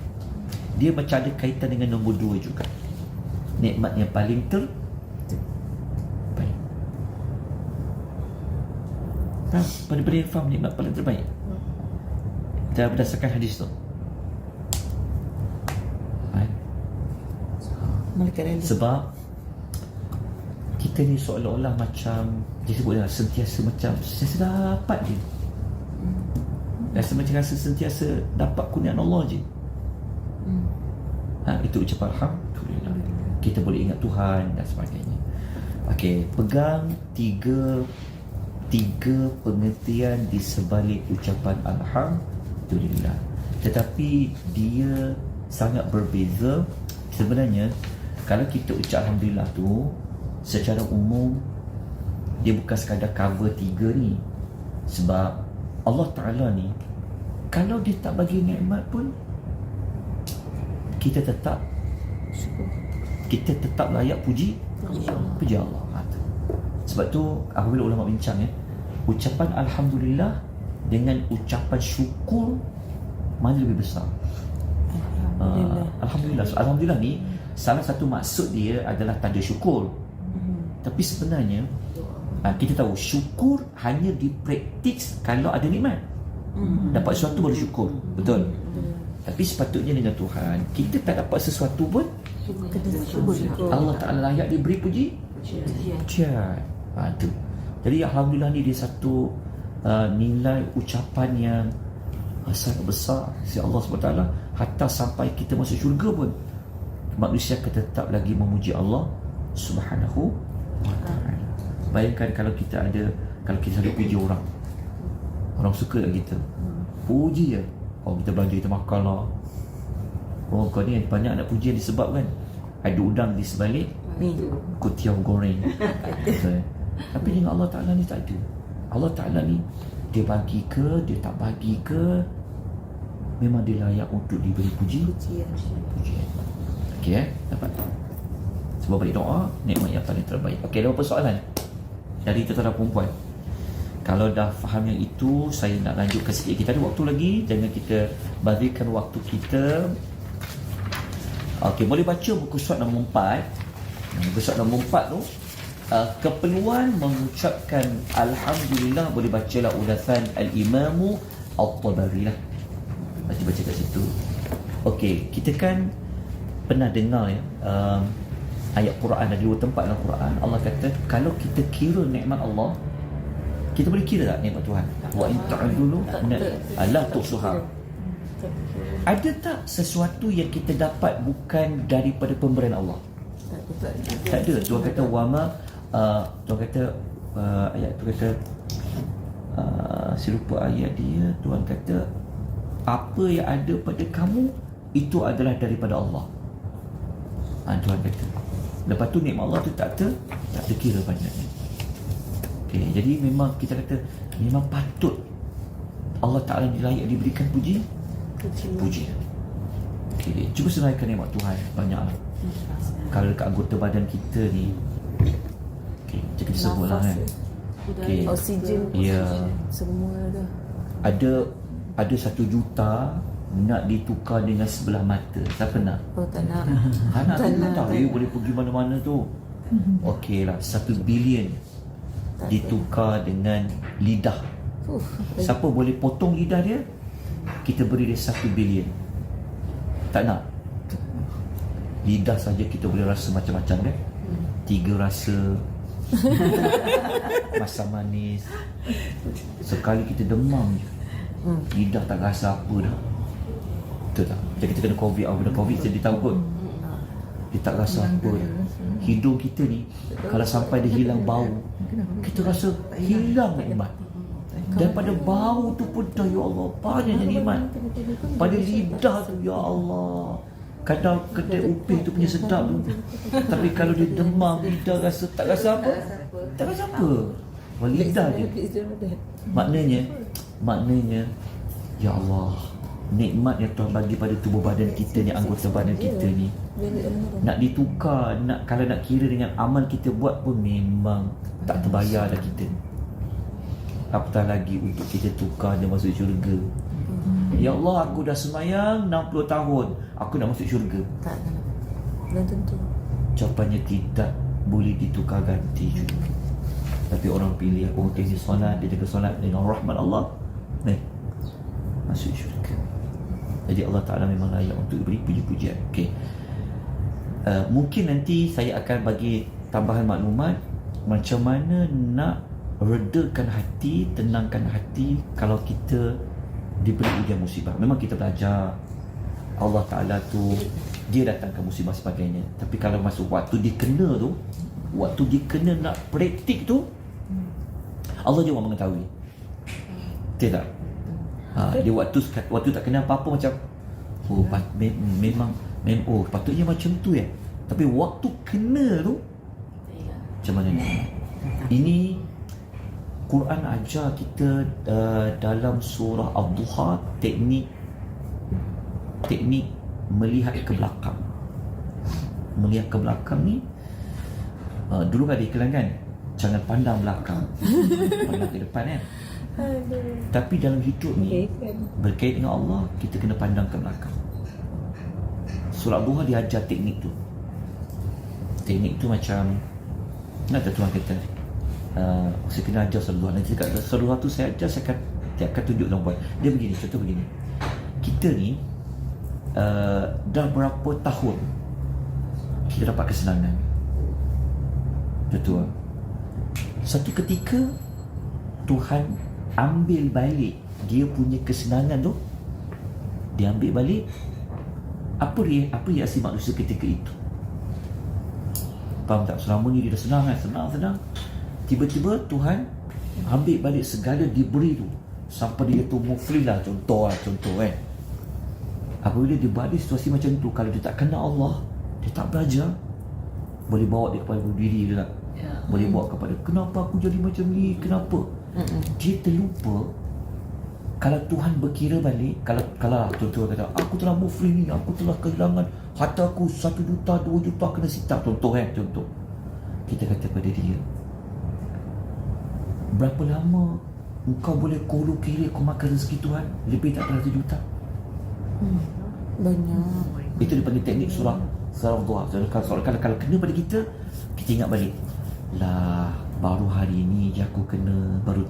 Speaker 1: Dia macam ada kaitan dengan nombor 2 juga. Nikmat yang paling terbaik. Pada yang faham nikmat paling terbaik dan berdasarkan hadis tu. Sebab kita ni seolah-olah macam dia sebutlah sentiasa dapat je. Rasa sentiasa dapat kurniaan Allah je. Itu ucapan alhamdulillah. Kita boleh ingat Tuhan dan sebagainya. Okey, pegang tiga pengertian di sebalik ucapan alhamdulillah. Tetapi dia sangat berbeza. Sebenarnya kalau kita ucap alhamdulillah tu secara umum Dia bukan sekadar cover 3 ni. Sebab Allah Ta'ala ni, kalau dia tak bagi nikmat pun, kita tetap layak puji Allah. Sebab tu apabila ulama bincang ucapan Alhamdulillah dengan ucapan syukur, mana lebih besar? Alhamdulillah. So, Alhamdulillah ni salah satu maksud dia adalah tanda syukur. Tapi sebenarnya kita tahu syukur hanya dipraktis kalau ada nikmat. Dapat sesuatu baru syukur. Betul? Tapi sepatutnya dengan Tuhan, kita tak dapat sesuatu pun Allah Ta'ala layak diberi pujian. Tu. Jadi Alhamdulillah ni dia satu nilai ucapan yang sangat besar si Allah SWT. Hatta sampai kita masuk syurga pun, manusia akan tetap lagi memuji Allah Subhanahu wa ta'ala. Bayangkan kalau kita selalu puji orang suka tak kita, puji je. Kita belanja, kita makan lah. Kau ni banyak nak pujian disebabkan ada udang di sebalik kutiau goreng. Tapi dengan Allah Ta'ala ni tak ada. Allah Ta'ala ni, dia bagi ke, dia tak bagi ke, memang dia layak untuk diberi pujian. Okey, dapat. Sebab balik doa, nikmat yang paling terbaik. Okey, ada apa soalan dari tuan-tuan dan perempuan? Kalau dah faham yang itu, saya nak lanjutkan sikit. Kita ada waktu lagi, jangan kita bazirkan waktu kita. Okey, boleh baca buku surat nombor 4. Buku surat nombor 4 tu, keperluan mengucapkan Alhamdulillah, boleh bacalah ulasan Al-Imamu At-Tabari lah. Baca-baca kat situ. Okey, kita kan pernah dengar ayat Quran, ada 2 tempat dalam Quran Allah kata, kalau kita kira nikmat Allah, kita boleh kira tak nikmat Tuhan? Wa in ta'udulu la tuhsuha. Ada tak sesuatu yang kita dapat bukan daripada pemberian Allah? Tak ada. Tuhan kata wama, Tuhan kata ayat tu kata, saya lupa ayat dia. Tuhan kata apa yang ada pada kamu itu adalah daripada Allah. Tuhan kata. Lepas tu nikmat Allah tu tak terkira banyaknya. Okay, jadi memang kita kata memang patut Allah Ta'ala layak diberikan pujian. Okay, cuba senaikan nikmat Tuhan banyaklah. Kalau dekat anggota badan kita ni, okay, macam kita sebut lah kan, okay,
Speaker 2: oksigen,
Speaker 1: ya,
Speaker 2: semua dah
Speaker 1: ada 1 juta nak ditukar dengan sebelah mata. Siapa nak?
Speaker 2: tak nak.
Speaker 1: Anak tu tak boleh pergi mana-mana tu. Okey lah, 1 bilion ditukar dengan lidah. Siapa boleh potong lidah dia, kita beri dia 1 bilion. Tak nak. Lidah saja kita boleh rasa macam-macam kan. 3 rasa. Masam manis. Sekali kita demam je, lidah tak rasa apa dah. Betul tak? Macam kita kena COVID, kena COVID saya dia tahu kot, dia tak rasa apa dah. Hidung kita ni, kalau sampai dia hilang bau, kita rasa hilang nikmat. Daripada bau tu pun dah, ya Allah, banyaknya nikmat. Pada lidah tu, ya Allah, kadang kedai upih tu punya sedap tu, tapi kalau dia demam, lidah rasa tak rasa apa. Tak rasa apa. Lidah je. Maknanya ya Allah, nikmat yang Tuhan bagi pada tubuh badan kita ni, anggota badan kita ni, nak ditukar, kalau nak kira dengan amal kita buat pun memang tak terbayar dah kita. Apatah lagi untuk kita tukar dia masuk syurga. Ya Allah, aku dah semayang 60 tahun, aku nak masuk syurga.
Speaker 2: Tak, belum tentu.
Speaker 1: Jawapannya tidak boleh ditukar ganti juga. Tapi orang pilih, orang kini solat, dia jaga solat dengan rahmat Allah, masuk syurga. Jadi Allah Ta'ala memang layak untuk beri puji-pujian. Okay. Mungkin nanti saya akan bagi tambahan maklumat macam mana nak redakan hati, tenangkan hati kalau kita diberi ujian musibah. Memang kita belajar Allah Ta'ala tu, dia datangkan musibah sebagainya. Tapi kalau masuk waktu dia kena tu, waktu dia kena nak praktik tu, Allah je orang mengetahui. Betul tak? Dia waktu tak kena apa-apa macam memang patutnya macam tu ya. Tapi waktu kena tu macam mana ni? Ini Quran ajar kita dalam surah Ad-Duha teknik melihat ke belakang. Melihat ke belakang ni dulu ada iklan kan, jangan pandang belakang, pandang ke depan kan. Tapi dalam hidup ni berkait dengan Allah, kita kena pandang ke belakang. Surah Ad-Duha dia ajar teknik tu. Teknik tu macam, nak tak Tuhan kata, saya kena ajar surah Ad-Duha. Nanti dekat surah Ad-Duha tu saya ajar, saya akan tunjuk dalam buat. Dia begini, contoh begini. Kita ni dah berapa tahun kita dapat kesenangan. Betul. Satu ketika Tuhan ambil balik dia punya kesenangan tu. Dia ambil balik. Apa reaksi manusia ketika itu? Faham tak? Selama ni dia dah senang kan? Senang. Tiba-tiba Tuhan ambil balik segala diberi tu. Sampai dia tu muflis lah, contoh kan. Apabila dia balik situasi macam tu, kalau dia tak kenal Allah, dia tak belajar, boleh bawa dia kepada bunuh diri dia tak? Boleh bawa kepada kenapa aku jadi macam ni, kenapa? Dia terlupa. Kalau Tuhan berkira balik, kalau contoh kata aku telah muflis ni, aku telah kehilangan harta aku 1 juta, 2 juta kena sita, contoh kan, contoh. Kita kata pada dia, berapa lama engkau boleh kulu kiri kau makan rezeki Tuhan? Lebih tak 100 juta.
Speaker 2: Banyak.
Speaker 1: Itu dipanggil teknik surah Ad-Duha. Kalau kena pada kita ingat balik. Lah, baru hari ni je aku kena, baru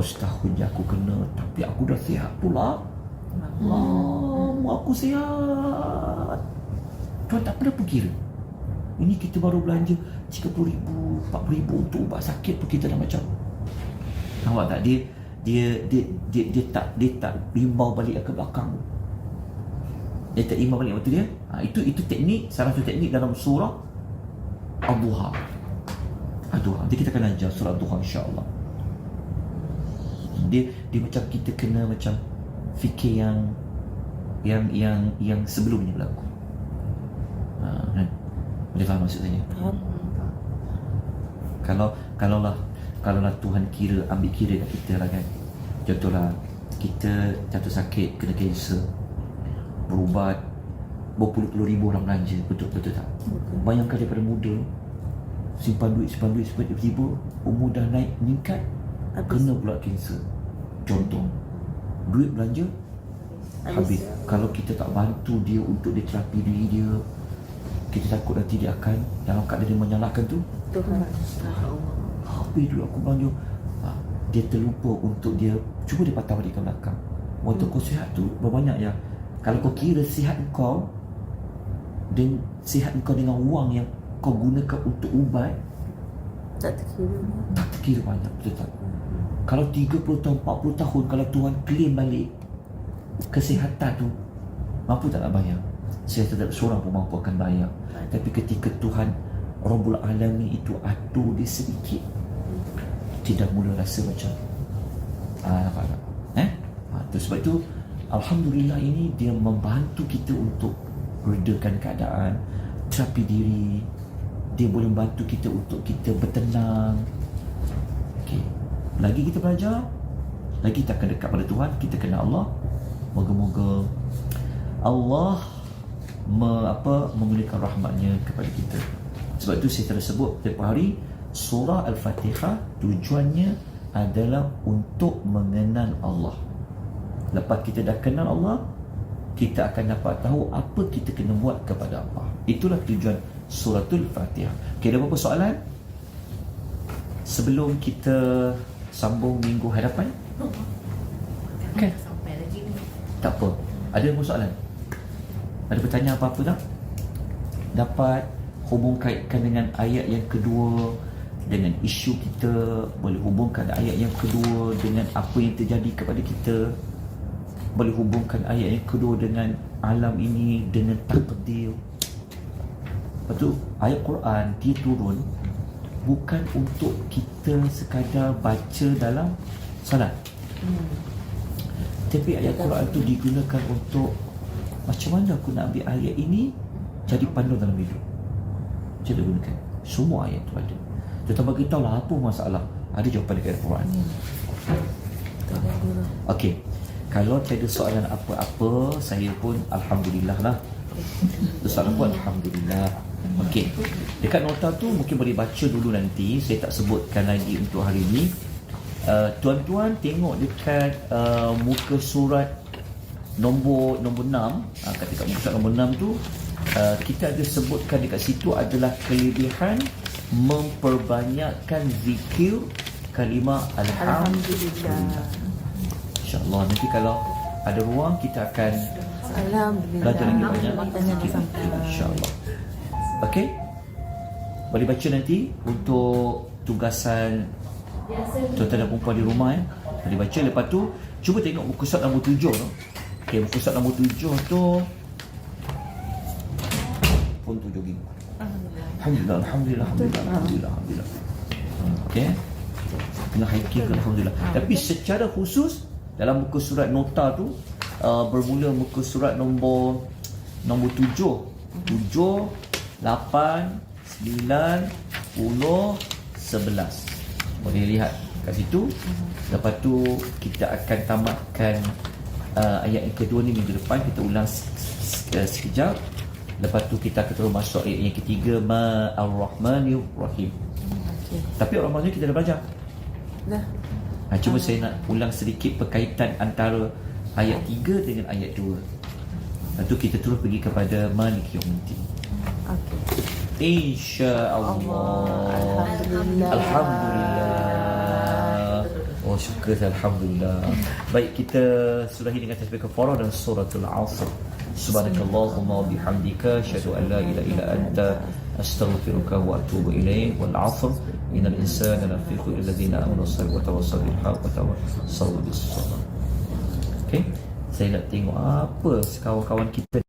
Speaker 1: setahun je aku kena, tapi aku dah sihat pula. Aku sihat. Tuan tak pernah kira. Ini kita baru belanja 30,000, 40,000 untuk ubat sakit pun kita dah macam. Nampak tak? Dia tak imbau balik ke belakang. Dia tak imbau balik waktu dia. Itu teknik, salah satu teknik dalam surah Ad-Duha. Nanti kita akan ajar surah Ad-Duha insya-Allah. Dia macam kita kena macam fikir yang sebelumnya berlaku. Boleh faham maksud saya? Kalau Tuhan ambil kira kat kita lah kan. Contohlah kita jatuh sakit, kena kanser, berubat, berpuluh-puluh ribu orang belanja, betul tak? Bayangkan daripada muda simpan duit tiba-tiba umur dah naik meningkat, kena pula kanser. Contoh, duit belanja habis. Kalau kita tak bantu dia untuk dia terapi diri dia, kita takut nanti dia akan dalam keadaan dia menyalahkan tu
Speaker 2: Tuhan.
Speaker 1: Habis duit aku belanja. Dia terlupa untuk dia cuba dia patah balik ke belakang. Waktu kau sihat tu berbanyak ya. Kalau kau kira sihat kau dan sihat kau dengan wang yang kau gunakan untuk ubat,
Speaker 2: Tak
Speaker 1: terkira banyak, betul tak? Kalau 30 tahun, 40 tahun, kalau Tuhan claim balik kesihatan tu, mampu tak nak bayar? Saya tak seorang pun mampu akan bayar. Tapi ketika Tuhan Rabbul Alamin itu atur dia sedikit, tidak mula rasa macam nampak tak? Sebab itu Alhamdulillah ini dia membantu kita untuk redakan keadaan, terapi diri. Dia boleh membantu kita untuk kita bertenang. Okay. Lagi kita belajar, lagi kita akan dekat pada Tuhan, kita kenal Allah. Moga-moga Allah memulihkan rahmatnya kepada kita. Sebab itu saya telah sebut tempoh hari, surah Al-Fatihah tujuannya adalah untuk mengenal Allah. Lepas kita dah kenal Allah, kita akan dapat tahu apa kita kena buat kepada Allah. Itulah tujuan suratul Fatihah. Okay, ada berapa soalan sebelum kita sambung minggu hadapan? Kan?
Speaker 3: Sampai lagi ni.
Speaker 1: Tak apa. Ada berapa soalan? Ada pertanyaan apa-apa tak? Dapat hubung kaitkan dengan ayat yang kedua dengan isu kita, boleh hubungkan ayat yang kedua dengan apa yang terjadi kepada kita, boleh hubungkan ayat yang kedua dengan alam ini, dengan takdir. Lepas tu ayat Quran dia turun bukan untuk kita sekadar baca dalam salat, tapi ayat Quran tu digunakan untuk macam mana aku nak ambil ayat ini jadi panduan dalam hidup. Jadi gunakan semua ayat tu ada. Kita bagi tahu lah apa masalah. Ada jawapan dekat Al-Quran. Okey. Kalau tiada soalan apa-apa, saya pun alhamdulillah lah. Soalan pun alhamdulillah. Okey. Dekat nota tu mungkin boleh baca dulu nanti. Saya tak sebutkan lagi untuk hari ini. Tuan-tuan tengok dekat muka surat nombor 6. Ketika muka surat nombor 6 tu, kita ada sebutkan dekat situ adalah kelebihan memperbanyakkan zikir kalimah alhamdulillah. InsyaAllah nanti kalau ada ruang kita akan belajar lagi banyak zikir, insyaAllah. Okey, boleh baca nanti untuk tugasan tuan-tuan dan perempuan di rumah boleh baca. Lepas tu cuba tengok muka surat nombor 7 tu. Okey, muka surat nombor 7 tu pun 7 gig. Alhamdulillah. Okey, kena hiking alhamdulillah. Tapi secara khusus dalam muka surat nota tu bermula muka surat nombor 7, 8, 9, 10, 11. Boleh lihat kat situ. Lepas tu kita akan tamatkan ayat yang kedua ni minggu depan. Kita ulang sekejap. Lepas tu kita akan terus masuk ayat yang ketiga, Ar-Rahmanir Rahim. Tapi Ar-Rahmanir kita dah belajar. Cuma saya nak ulang sedikit perkaitan antara ayat 3 dengan ayat 2. Lepas tu kita terus pergi kepada Malik Yawmiddin. InsyaAllah. Alhamdulillah. Oh syukur, alhamdulillah. Baik, kita sudahi dengan tasbih kafarah dan suratul Asr. Subhanakallahumma bihamdika asyhadu an la ilaha illa anta astaghfiruka wa atubu ilaik. Wal 'asr innal insana lafi khusr illa alladziina aamanu wa tawassaw bil haqq wa tawassaw bis sabr. Okey, saya nak tengok apa kawan-kawan kita